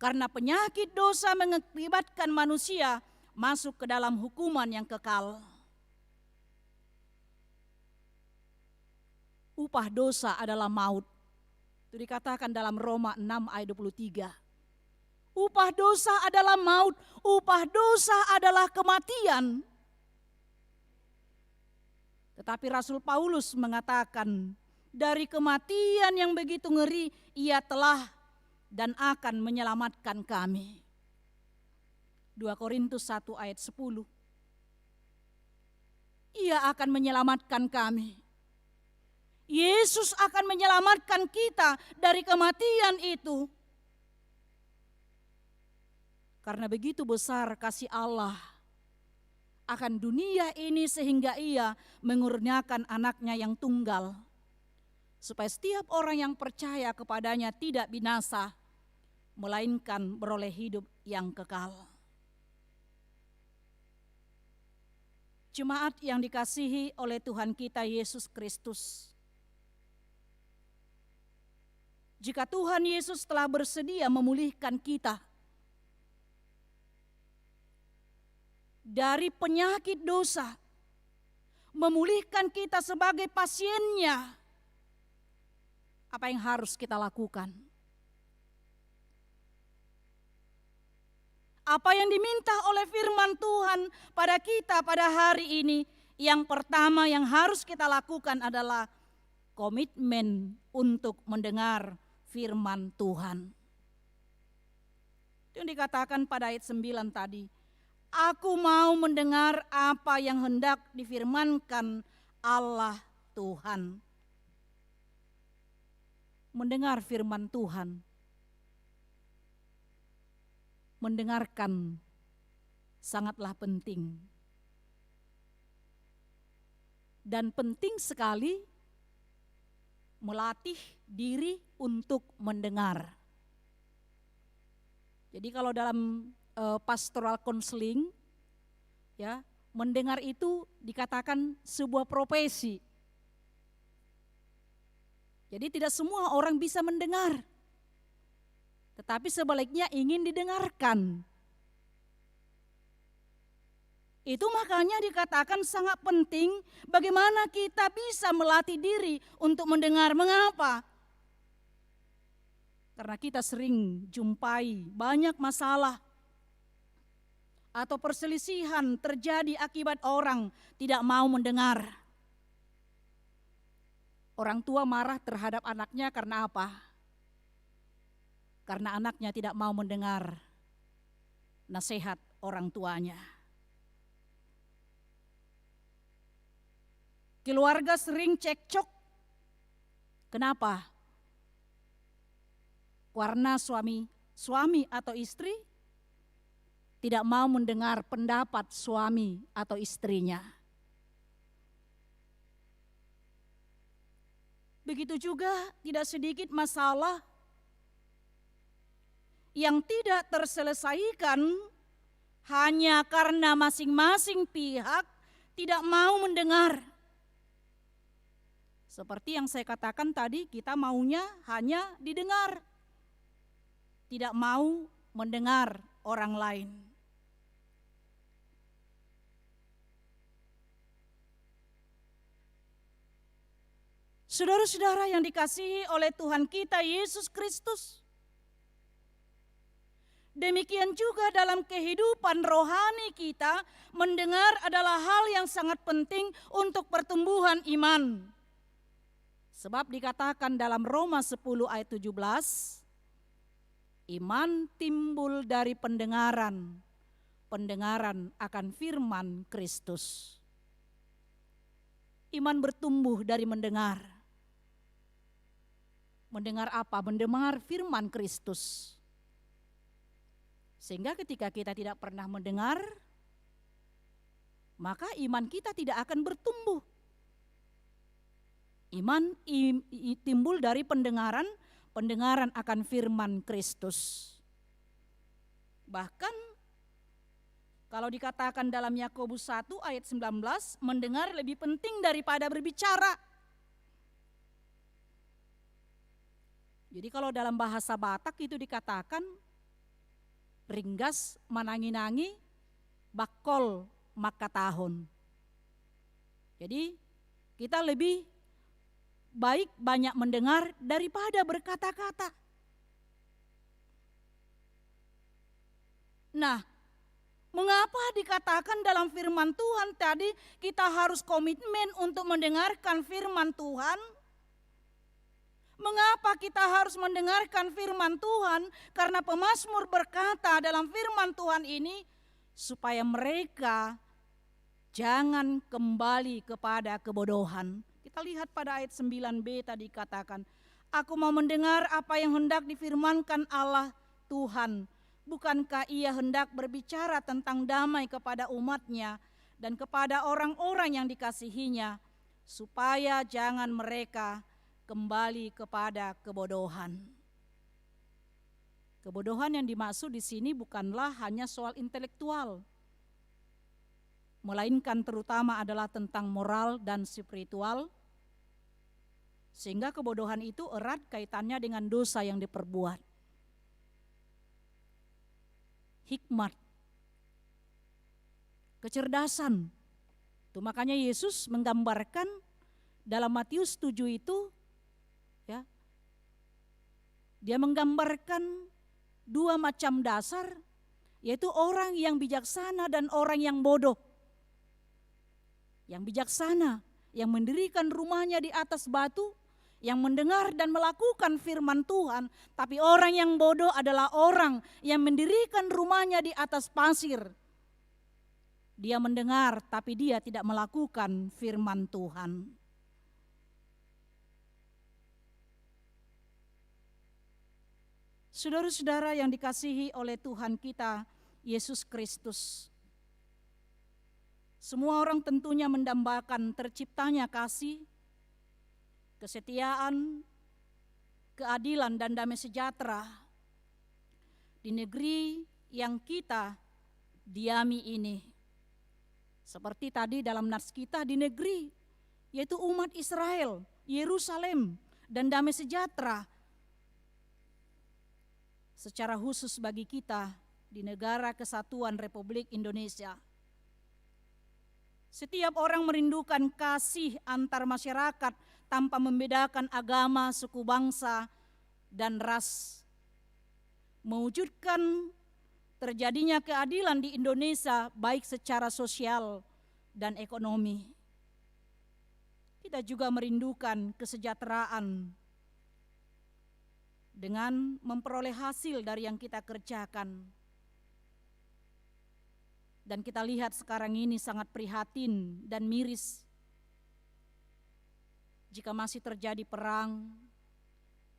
Karena penyakit dosa mengakibatkan manusia masuk ke dalam hukuman yang kekal. Upah dosa adalah maut. Itu dikatakan dalam Roma 6 ayat 23. Upah dosa adalah maut, upah dosa adalah kematian. Tetapi Rasul Paulus mengatakan, dari kematian yang begitu ngeri, ia telah dan akan menyelamatkan kami. 2 Korintus 1 ayat 10. Ia akan menyelamatkan kami. Yesus akan menyelamatkan kita dari kematian itu. Karena begitu besar kasih Allah akan dunia ini sehingga ia mengurniakan anaknya yang tunggal. Supaya setiap orang yang percaya kepadanya tidak binasa, melainkan beroleh hidup yang kekal. Jemaat yang dikasihi oleh Tuhan kita Yesus Kristus. Jika Tuhan Yesus telah bersedia memulihkan kita dari penyakit dosa, memulihkan kita sebagai pasiennya, apa yang harus kita lakukan? Apa yang diminta oleh firman Tuhan pada kita pada hari ini? Yang pertama yang harus kita lakukan adalah komitmen untuk mendengar firman Tuhan. Itu yang dikatakan pada ayat 9 tadi. Aku mau mendengar apa yang hendak difirmankan Allah Tuhan. Mendengar firman Tuhan, mendengarkan sangatlah penting. Dan penting sekali melatih diri untuk mendengar. Jadi kalau dalam pastoral counseling, ya, mendengar itu dikatakan sebuah profesi. Jadi tidak semua orang bisa mendengar, tetapi sebaliknya ingin didengarkan. Itu makanya dikatakan sangat penting bagaimana kita bisa melatih diri untuk mendengar. Mengapa? Karena kita sering jumpai banyak masalah atau perselisihan terjadi akibat orang tidak mau mendengar. Orang tua marah terhadap anaknya karena apa? Karena anaknya tidak mau mendengar nasihat orang tuanya. Keluarga sering cekcok. Kenapa? Karena suami atau istri tidak mau mendengar pendapat suami atau istrinya. Begitu juga tidak sedikit masalah yang tidak terselesaikan hanya karena masing-masing pihak tidak mau mendengar. Seperti yang saya katakan tadi, kita maunya hanya didengar, tidak mau mendengar orang lain. Saudara-saudara yang dikasihi oleh Tuhan kita Yesus Kristus, demikian juga dalam kehidupan rohani kita, mendengar adalah hal yang sangat penting untuk pertumbuhan iman. Sebab dikatakan dalam Roma 10 ayat 17, iman timbul dari pendengaran, pendengaran akan firman Kristus. Iman bertumbuh dari mendengar. Mendengar apa? Mendengar firman Kristus. Sehingga ketika kita tidak pernah mendengar, maka iman kita tidak akan bertumbuh. Iman timbul dari pendengaran, pendengaran akan firman Kristus. Bahkan kalau dikatakan dalam Yakobus 1 ayat 19, mendengar lebih penting daripada berbicara. Jadi kalau dalam bahasa Batak itu dikatakan ringgas manangi-nangi bakol makatahon. Jadi kita lebih baik banyak mendengar daripada berkata-kata. Nah, mengapa dikatakan dalam firman Tuhan tadi kita harus komitmen untuk mendengarkan firman Tuhan? Mengapa kita harus mendengarkan firman Tuhan? Karena pemazmur berkata dalam firman Tuhan ini, supaya mereka jangan kembali kepada kebodohan. Kita lihat pada ayat 9b tadi katakan, aku mau mendengar apa yang hendak difirmankan Allah Tuhan. Bukankah ia hendak berbicara tentang damai kepada umatnya dan kepada orang-orang yang dikasihinya, supaya jangan mereka kembali kepada kebodohan. Kebodohan yang dimaksud di sini bukanlah hanya soal intelektual, melainkan terutama adalah tentang moral dan spiritual, sehingga kebodohan itu erat kaitannya dengan dosa yang diperbuat. Hikmat, kecerdasan. Itu makanya Yesus menggambarkan dalam Matius 7 itu, ya, dia menggambarkan dua macam dasar, yaitu orang yang bijaksana dan orang yang bodoh. Yang bijaksana, yang mendirikan rumahnya di atas batu, yang mendengar dan melakukan firman Tuhan. Tapi orang yang bodoh adalah orang yang mendirikan rumahnya di atas pasir. Dia mendengar tapi dia tidak melakukan firman Tuhan. Saudara-saudara yang dikasihi oleh Tuhan kita Yesus Kristus, semua orang tentunya mendambakan terciptanya kasih, kesetiaan, keadilan, dan damai sejahtera di negeri yang kita diami ini. Seperti tadi dalam nats kita, di negeri yaitu umat Israel, Yerusalem, dan damai sejahtera secara khusus bagi kita di negara kesatuan Republik Indonesia. Setiap orang merindukan kasih antar masyarakat tanpa membedakan agama, suku bangsa, dan ras. Mewujudkan terjadinya keadilan di Indonesia baik secara sosial dan ekonomi. Kita juga merindukan kesejahteraan dengan memperoleh hasil dari yang kita kerjakan. Dan kita lihat sekarang ini sangat prihatin dan miris jika masih terjadi perang,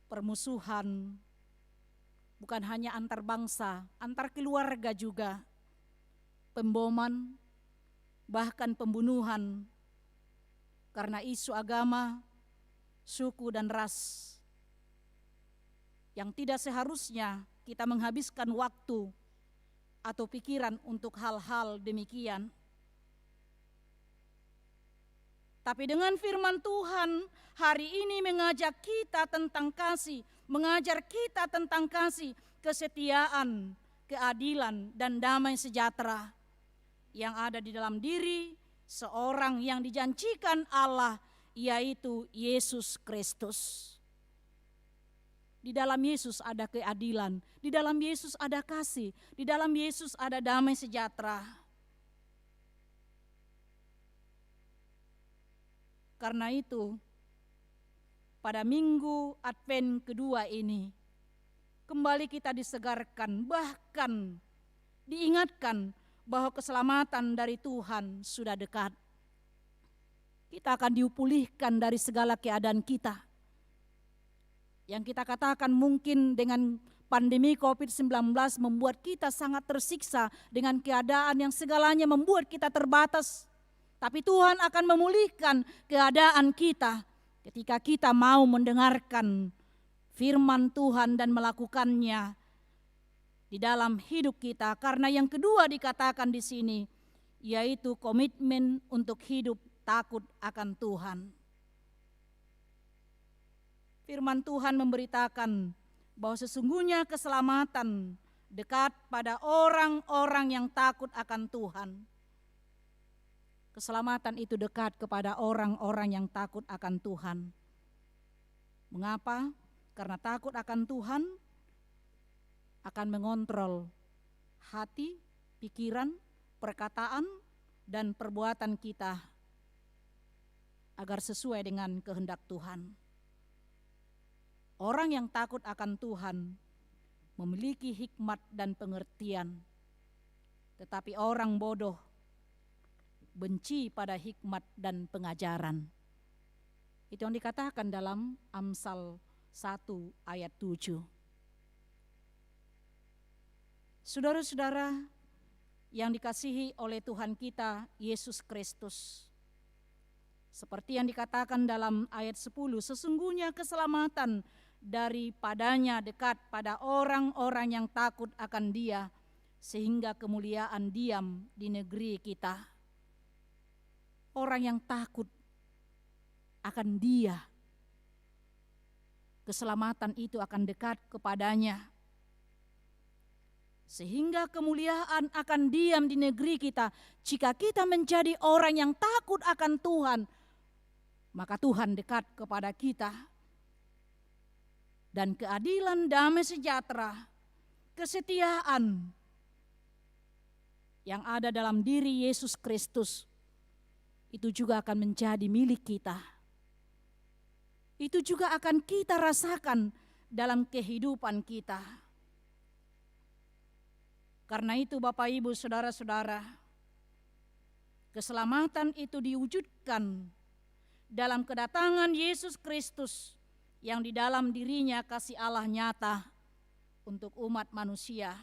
permusuhan, bukan hanya antar bangsa, antar keluarga juga, pemboman, bahkan pembunuhan karena isu agama, suku, dan ras, yang tidak seharusnya kita menghabiskan waktu atau pikiran untuk hal-hal demikian. Tapi dengan firman Tuhan hari ini mengajak kita tentang kasih, mengajar kita tentang kasih, kesetiaan, keadilan, dan damai sejahtera yang ada di dalam diri seorang yang dijanjikan Allah, yaitu Yesus Kristus. Di dalam Yesus ada keadilan, di dalam Yesus ada kasih, di dalam Yesus ada damai sejahtera. Karena itu, pada minggu Advent kedua ini, kembali kita disegarkan, bahkan diingatkan bahwa keselamatan dari Tuhan sudah dekat. Kita akan dipulihkan dari segala keadaan kita. Yang kita katakan mungkin dengan pandemi COVID-19 membuat kita sangat tersiksa dengan keadaan yang segalanya membuat kita terbatas. Tapi Tuhan akan memulihkan keadaan kita ketika kita mau mendengarkan firman Tuhan dan melakukannya di dalam hidup kita. Karena yang kedua dikatakan di sini, yaitu komitmen untuk hidup takut akan Tuhan. Firman Tuhan memberitakan bahwa sesungguhnya keselamatan dekat pada orang-orang yang takut akan Tuhan. Keselamatan itu dekat kepada orang-orang yang takut akan Tuhan. Mengapa? Karena takut akan Tuhan akan mengontrol hati, pikiran, perkataan, dan perbuatan kita agar sesuai dengan kehendak Tuhan. Orang yang takut akan Tuhan memiliki hikmat dan pengertian, tetapi orang bodoh benci pada hikmat dan pengajaran. Itu yang dikatakan dalam Amsal 1 ayat 7. Saudara-saudara yang dikasihi oleh Tuhan kita Yesus Kristus, seperti yang dikatakan dalam ayat 10, sesungguhnya keselamatan daripadanya dekat pada orang-orang yang takut akan Dia, sehingga kemuliaan diam di negeri kita. Orang yang takut akan Dia, keselamatan itu akan dekat kepadanya, sehingga kemuliaan akan diam di negeri kita. Jika kita menjadi orang yang takut akan Tuhan, maka Tuhan dekat kepada kita. Dan keadilan, damai sejahtera, kesetiaan yang ada dalam diri Yesus Kristus itu juga akan menjadi milik kita. Itu juga akan kita rasakan dalam kehidupan kita. Karena itu Bapak Ibu Saudara-saudara, keselamatan itu diwujudkan dalam kedatangan Yesus Kristus yang di dalam dirinya kasih Allah nyata untuk umat manusia.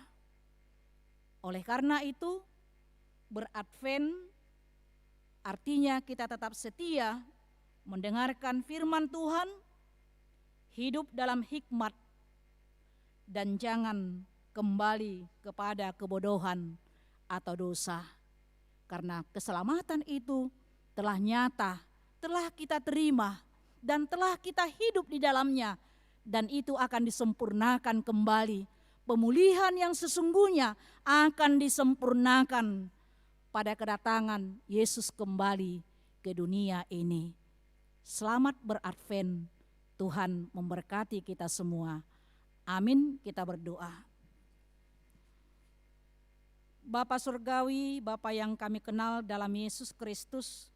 Oleh karena itu, beradvent artinya kita tetap setia mendengarkan firman Tuhan, hidup dalam hikmat, dan jangan kembali kepada kebodohan atau dosa. Karena keselamatan itu telah nyata, telah kita terima, dan telah kita hidup di dalamnya. Dan itu akan disempurnakan kembali. Pemulihan yang sesungguhnya akan disempurnakan pada kedatangan Yesus kembali ke dunia ini. Selamat beradvent, Tuhan memberkati kita semua. Amin, kita berdoa. Bapa Surgawi, Bapa yang kami kenal dalam Yesus Kristus,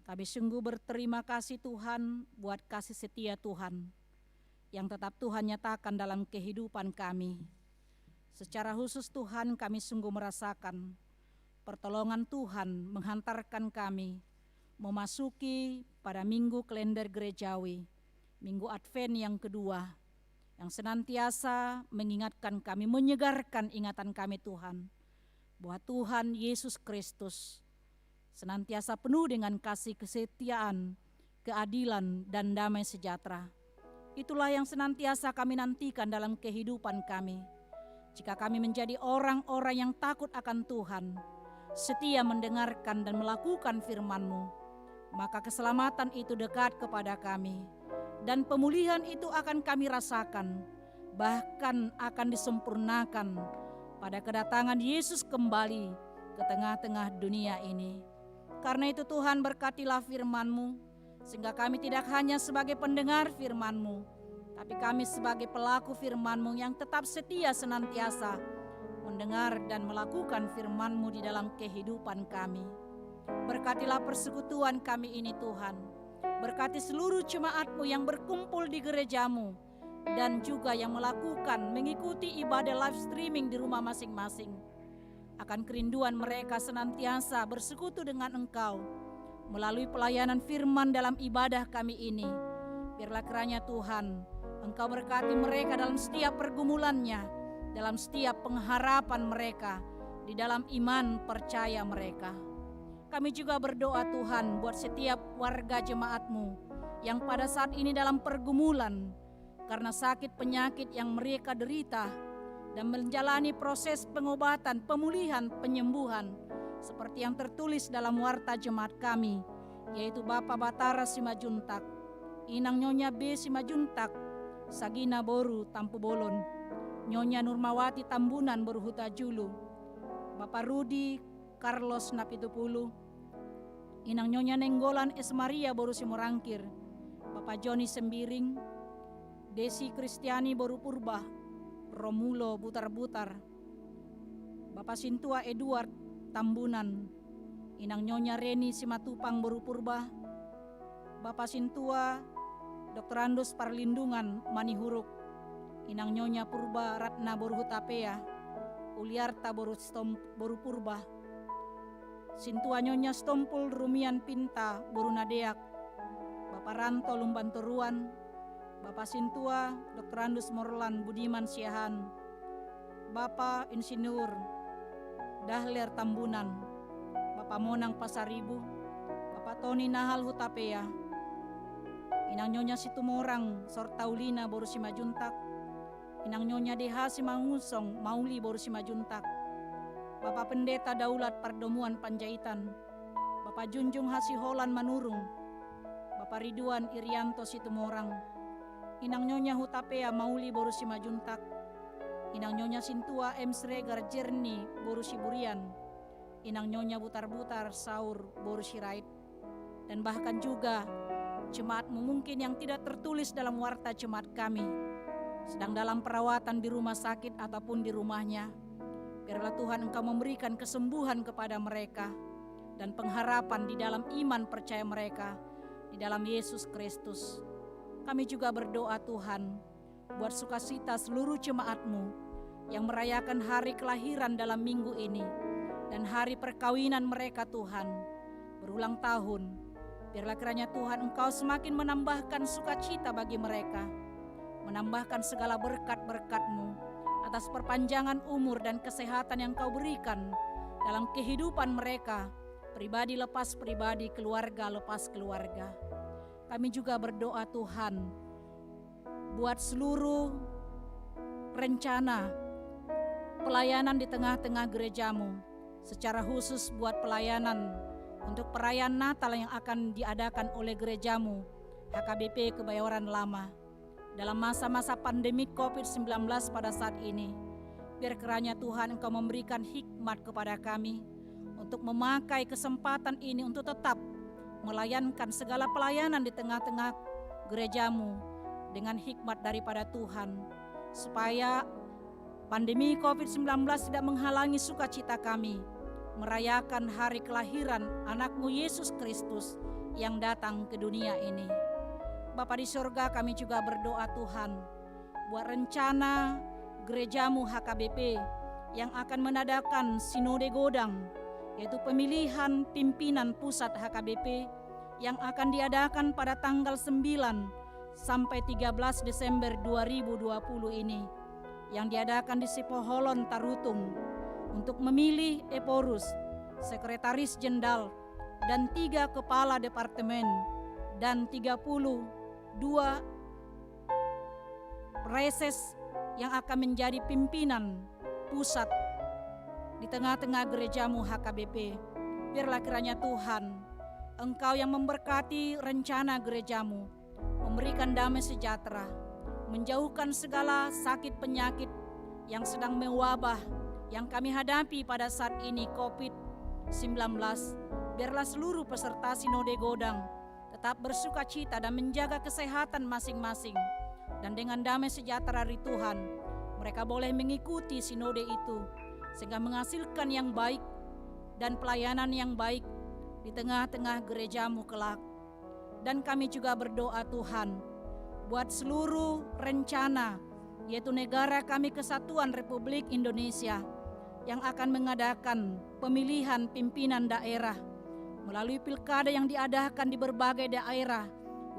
kami sungguh berterima kasih Tuhan buat kasih setia Tuhan yang tetap Tuhan nyatakan dalam kehidupan kami. Secara khusus Tuhan, kami sungguh merasakan pertolongan Tuhan menghantarkan kami memasuki pada minggu kalender gerejawi, minggu Advent yang kedua, yang senantiasa mengingatkan kami, menyegarkan ingatan kami Tuhan, bahwa Tuhan Yesus Kristus senantiasa penuh dengan kasih kesetiaan, keadilan, dan damai sejahtera. Itulah yang senantiasa kami nantikan dalam kehidupan kami. Jika kami menjadi orang-orang yang takut akan Tuhan, setia mendengarkan dan melakukan firman-Mu, maka keselamatan itu dekat kepada kami. Dan pemulihan itu akan kami rasakan, bahkan akan disempurnakan pada kedatangan Yesus kembali ke tengah-tengah dunia ini. Karena itu Tuhan, berkatilah firman-Mu, sehingga kami tidak hanya sebagai pendengar firman-Mu, tapi kami sebagai pelaku firman-Mu yang tetap setia senantiasa mendengar dan melakukan firman-Mu di dalam kehidupan kami. Berkatilah persekutuan kami ini Tuhan. Berkati seluruh jemaat-Mu yang berkumpul di gereja-Mu dan juga yang mengikuti ibadah live streaming di rumah masing-masing. Akan kerinduan mereka senantiasa bersekutu dengan Engkau melalui pelayanan firman dalam ibadah kami ini. Biarlah kiranya Tuhan, Engkau berkati mereka dalam setiap pergumulannya, dalam setiap pengharapan mereka, di dalam iman percaya mereka. Kami juga berdoa Tuhan buat setiap warga jemaat-Mu yang pada saat ini dalam pergumulan karena sakit penyakit yang mereka derita dan menjalani proses pengobatan, pemulihan, penyembuhan seperti yang tertulis dalam warta jemaat kami, yaitu Bapak Batara Simajuntak, Inang Nyonya B Simajuntak, Sagina Boru Tampu Bolon, Nyonya Nurmawati Tambunan Berhuta Julu, Bapak Rudi Carlos Napitupulu, Inang Nyonya Nenggolan Es Maria Boru Simorangkir, Bapak Joni Sembiring, Desi Kristiani Boru Purba, Romulo Butar-Butar, Bapak Sintua Edward Tambunan, Inang Nyonya Reni Simatupang Boru Purba, Bapak Sintua Dr. Andus Parlindungan Manihuruk, Inang Nyonya Purba Ratna Boru Hutapea, Uliarta Boru Purba, Sintua Nyonya Stompul Rumian Pinta Borunadeak, Bapak Ranto Lumbantoruan, Bapak Sintua Dr. Andus Morlan Budiman Siahan, Bapak Insinyur Dahler Tambunan, Bapak Monang Pasaribu, Bapak Tony Nahal Hutapea, Inang Nyonya Situmorang Sortaulina Borusimajuntak, Inang Nyonya Deha Simangusong Mauli Borusimajuntak, Bapak Pendeta Daulat Pardomuan Panjaitan, Bapak Junjung Hasiholan Manurung, Bapak Ridwan Irianto Situmorang, Inang Nyonya Hutapea Mauli Borusimajuntak, Inang Nyonya Sintua M. Sregar Jerni Borusiburian, Inang Nyonya Butar-Butar Saur Borusirait, dan bahkan juga jemaatmu mungkin yang tidak tertulis dalam warta jemaat kami, sedang dalam perawatan di rumah sakit ataupun di rumahnya. Biarlah Tuhan Engkau memberikan kesembuhan kepada mereka dan pengharapan di dalam iman percaya mereka di dalam Yesus Kristus. Kami juga berdoa Tuhan buat sukacita seluruh jemaat-Mu yang merayakan hari kelahiran dalam minggu ini dan hari perkawinan mereka Tuhan berulang tahun. Biarlah kiranya Tuhan Engkau semakin menambahkan sukacita bagi mereka, menambahkan segala berkat-berkat-Mu atas perpanjangan umur dan kesehatan yang Kau berikan dalam kehidupan mereka, pribadi lepas pribadi, keluarga lepas keluarga. Kami juga berdoa Tuhan buat seluruh rencana pelayanan di tengah-tengah gereja-Mu, secara khusus buat pelayanan untuk perayaan Natal yang akan diadakan oleh gereja-Mu HKBP Kebayoran Lama dalam masa-masa pandemi COVID-19 pada saat ini. Biar kiranya Tuhan Engkau memberikan hikmat kepada kami untuk memakai kesempatan ini untuk tetap melayankan segala pelayanan di tengah-tengah gereja-Mu dengan hikmat daripada Tuhan, supaya pandemi COVID-19 tidak menghalangi sukacita kami merayakan hari kelahiran anak-Mu Yesus Kristus yang datang ke dunia ini. Bapa di surga, kami juga berdoa Tuhan buat rencana gereja-Mu HKBP yang akan mengadakan Sinode Godang, yaitu pemilihan pimpinan pusat HKBP yang akan diadakan pada tanggal 9 sampai 13 Desember 2020 ini, yang diadakan di Sipoholon Tarutung untuk memilih Eporus, Sekretaris Jenderal, dan 3 kepala departemen dan 32 reses yang akan menjadi pimpinan pusat di tengah-tengah gereja-Mu HKBP. Biarlah kiranya Tuhan Engkau yang memberkati rencana gereja-Mu, memberikan damai sejahtera, menjauhkan segala sakit penyakit yang sedang mewabah yang kami hadapi pada saat ini COVID-19. Biarlah seluruh peserta Sinode Godang tetap bersukacita dan menjaga kesehatan masing-masing, dan dengan damai sejahtera dari Tuhan mereka boleh mengikuti sinode itu sehingga menghasilkan yang baik dan pelayanan yang baik di tengah-tengah gereja-Mu kelak. Dan kami juga berdoa Tuhan buat seluruh rencana, yaitu negara kami Kesatuan Republik Indonesia yang akan mengadakan pemilihan pimpinan daerah melalui pilkada yang diadakan di berbagai daerah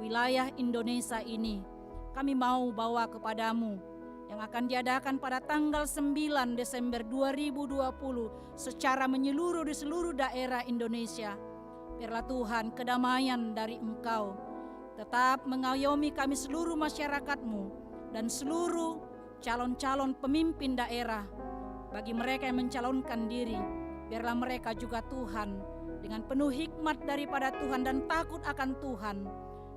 wilayah Indonesia ini. Kami mau bawa kepadamu yang akan diadakan pada tanggal 9 Desember 2020 secara menyeluruh di seluruh daerah Indonesia. Biarlah Tuhan kedamaian dari Engkau tetap mengayomi kami seluruh masyarakat-Mu dan seluruh calon-calon pemimpin daerah. Bagi mereka yang mencalonkan diri, biarlah mereka juga Tuhan dengan penuh hikmat daripada Tuhan dan takut akan Tuhan,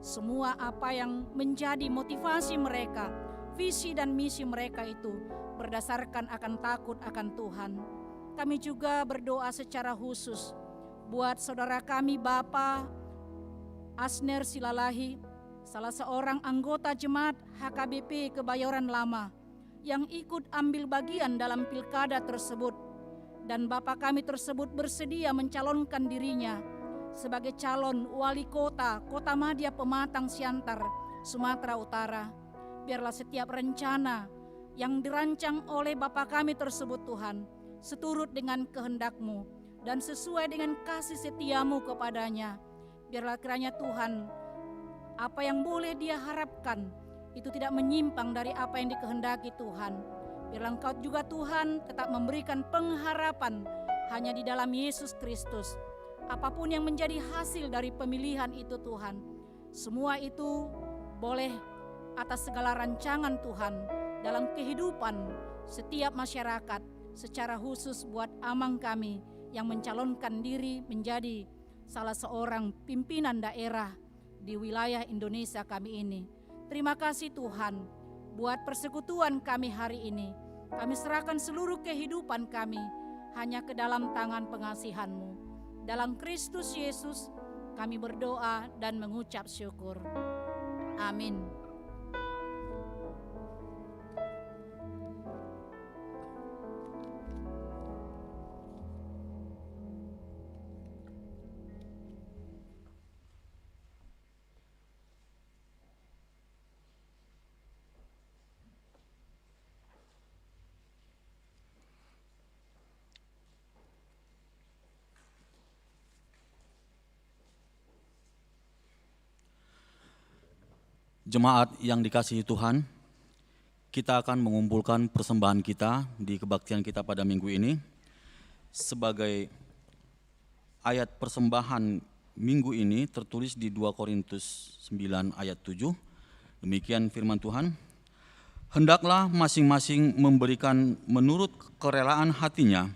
semua apa yang menjadi motivasi mereka, visi dan misi mereka itu berdasarkan akan takut akan Tuhan. Kami juga berdoa secara khusus buat saudara kami Bapak Asner Silalahi, salah seorang anggota jemaat HKBP Kebayoran Lama yang ikut ambil bagian dalam pilkada tersebut, dan Bapak kami tersebut bersedia mencalonkan dirinya sebagai calon wali kota Kota Madya Pematang Siantar, Sumatera Utara. Biarlah setiap rencana yang dirancang oleh Bapak kami tersebut Tuhan seturut dengan kehendak-Mu dan sesuai dengan kasih setiamu kepadanya. Biarlah kiranya Tuhan, apa yang boleh dia harapkan itu tidak menyimpang dari apa yang dikehendaki Tuhan. Biarlah Engkau juga Tuhan tetap memberikan pengharapan hanya di dalam Yesus Kristus. Apapun yang menjadi hasil dari pemilihan itu Tuhan, semua itu boleh atas segala rancangan Tuhan dalam kehidupan setiap masyarakat, secara khusus buat Amang kami yang mencalonkan diri menjadi salah seorang pimpinan daerah di wilayah Indonesia kami ini. Terima kasih Tuhan buat persekutuan kami hari ini. Kami serahkan seluruh kehidupan kami hanya ke dalam tangan pengasihan-Mu. Dalam Kristus Yesus kami berdoa dan mengucap syukur. Amin. Jemaat yang dikasihi Tuhan, kita akan mengumpulkan persembahan kita di kebaktian kita pada minggu ini. Sebagai ayat persembahan minggu ini tertulis di 2 Korintus 9 ayat 7. Demikian firman Tuhan. Hendaklah masing-masing memberikan menurut kerelaan hatinya,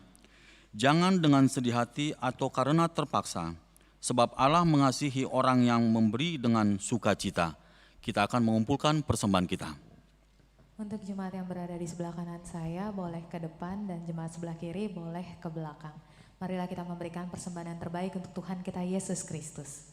jangan dengan sedih hati atau karena terpaksa, sebab Allah mengasihi orang yang memberi dengan sukacita. Kita akan mengumpulkan persembahan kita. Untuk jemaat yang berada di sebelah kanan saya boleh ke depan dan jemaat sebelah kiri boleh ke belakang. Marilah kita memberikan persembahan yang terbaik untuk Tuhan kita Yesus Kristus.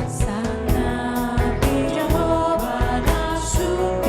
Sang Nabi Jehovah Nasu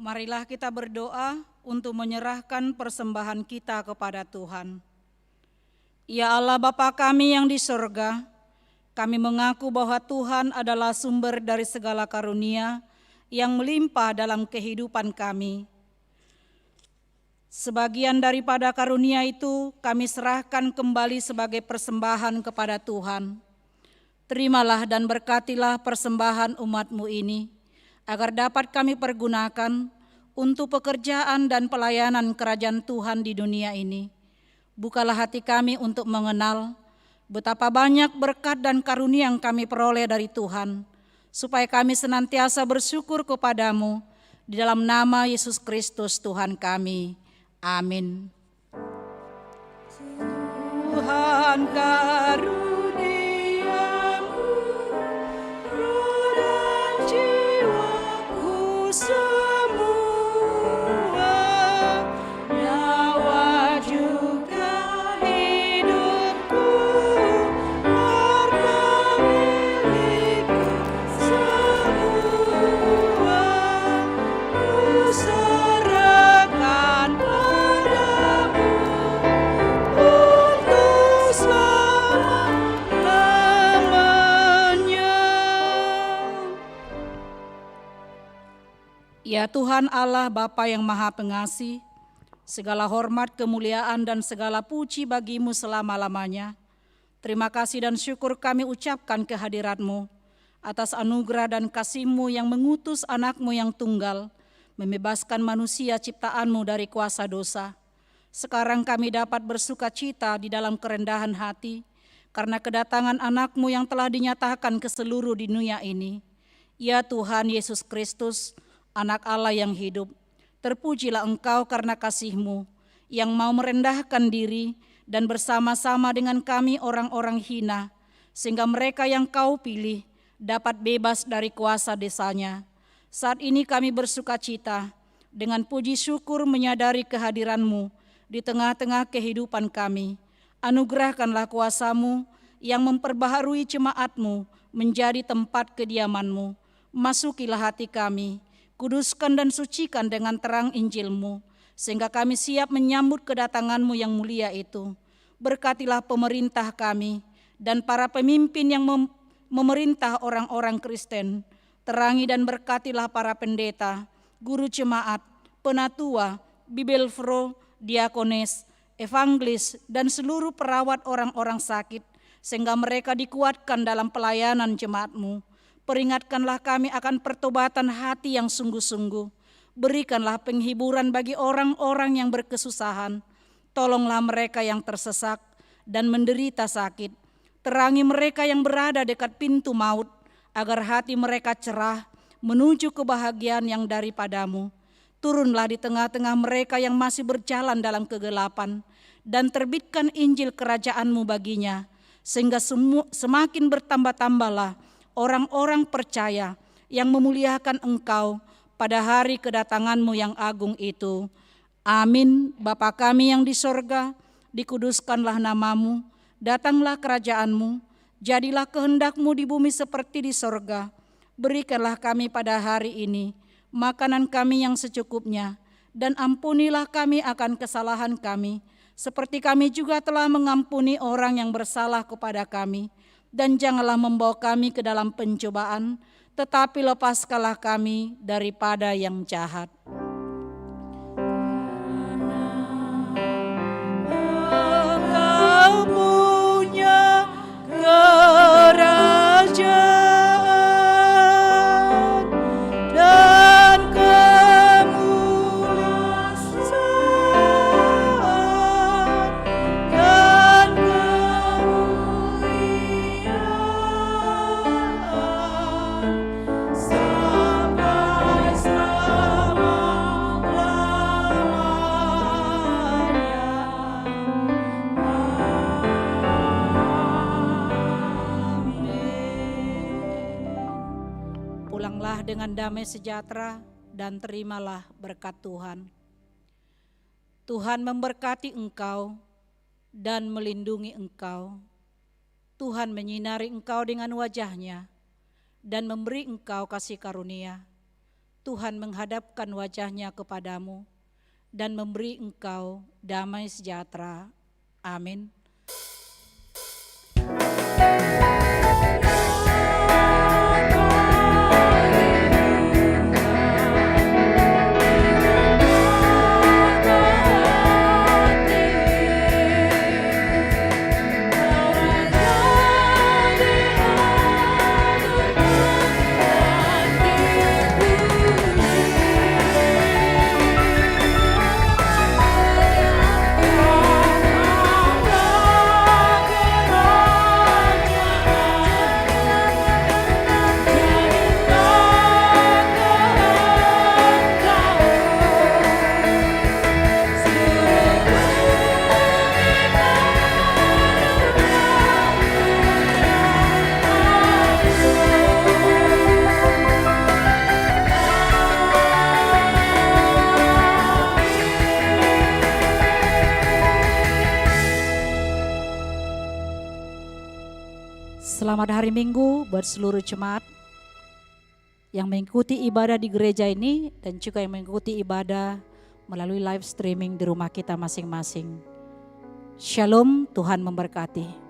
Marilah kita berdoa untuk menyerahkan persembahan kita kepada Tuhan. Ya Allah Bapa kami yang di sorga, kami mengaku bahwa Tuhan adalah sumber dari segala karunia yang melimpah dalam kehidupan kami. Sebagian daripada karunia itu kami serahkan kembali sebagai persembahan kepada Tuhan. Terimalah dan berkatilah persembahan umat-Mu ini, agar dapat kami pergunakan untuk pekerjaan dan pelayanan kerajaan Tuhan di dunia ini. Bukalah hati kami untuk mengenal betapa banyak berkat dan karunia yang kami peroleh dari Tuhan, supaya kami senantiasa bersyukur kepadamu di dalam nama Yesus Kristus Tuhan kami. Amin. Tuhan karuniamu, roh dan jiwaku semua, nyawa juga hidupku, harta milikku semua, ku serahkan padamu untuk selama-lamanya. Ya Tuhan Allah Bapa yang Maha Pengasih, segala hormat, kemuliaan, dan segala puji bagi-Mu selama-lamanya. Terima kasih dan syukur kami ucapkan kehadirat-Mu atas anugerah dan kasih-Mu yang mengutus anak-Mu yang tunggal, membebaskan manusia ciptaan-Mu dari kuasa dosa. Sekarang kami dapat bersuka cita di dalam kerendahan hati, karena kedatangan anak-Mu yang telah dinyatakan ke seluruh dunia ini. Ya Tuhan Yesus Kristus, Anak Allah yang hidup, terpujilah Engkau karena kasih-Mu yang mau merendahkan diri dan bersama-sama dengan kami orang-orang hina, sehingga mereka yang Kau pilih dapat bebas dari kuasa desanya. Saat ini kami bersuka cita dengan puji syukur menyadari kehadiran-Mu di tengah-tengah kehidupan kami. Anugerahkanlah kuasa-Mu yang memperbaharui jemaat-Mu menjadi tempat kediaman-Mu. Masukilah hati kami, kuduskan dan sucikan dengan terang Injil-Mu, sehingga kami siap menyambut kedatangan-Mu yang mulia itu. Berkatilah pemerintah kami dan para pemimpin yang memerintah orang-orang Kristen. Terangi dan berkatilah para pendeta, guru jemaat, penatua, bibelfro, diakones, evangelis, dan seluruh perawat orang-orang sakit, sehingga mereka dikuatkan dalam pelayanan jemaat-Mu. Peringatkanlah kami akan pertobatan hati yang sungguh-sungguh. Berikanlah penghiburan bagi orang-orang yang berkesusahan. Tolonglah mereka yang tersesak dan menderita sakit. Terangi mereka yang berada dekat pintu maut, agar hati mereka cerah menuju kebahagiaan yang daripadamu. Turunlah di tengah-tengah mereka yang masih berjalan dalam kegelapan, dan terbitkan Injil kerajaan-Mu baginya, sehingga semakin bertambah-tambahlah orang-orang percaya yang memuliakan Engkau pada hari kedatangan-Mu yang agung itu. Amin. Bapa kami yang di sorga, dikuduskanlah nama-Mu, datanglah kerajaan-Mu, jadilah kehendak-Mu di bumi seperti di sorga. Berikanlah kami pada hari ini makanan kami yang secukupnya, dan ampunilah kami akan kesalahan kami, seperti kami juga telah mengampuni orang yang bersalah kepada kami. Dan janganlah membawa kami ke dalam pencobaan, tetapi lepaskanlah kami daripada yang jahat. Engkau punya kerajaan dan kemuliaan dan sampai Pulanglah dengan damai sejahtera dan terimalah berkat Tuhan. Tuhan memberkati engkau dan melindungi engkau. Tuhan menyinari engkau dengan wajah-Nya dan memberi engkau kasih karunia. Tuhan menghadapkan wajahnya kepadamu dan memberi engkau damai sejahtera. Amin. Selamat hari Minggu buat seluruh jemaat yang mengikuti ibadah di gereja ini dan juga yang mengikuti ibadah melalui live streaming di rumah kita masing-masing. Shalom, Tuhan memberkati.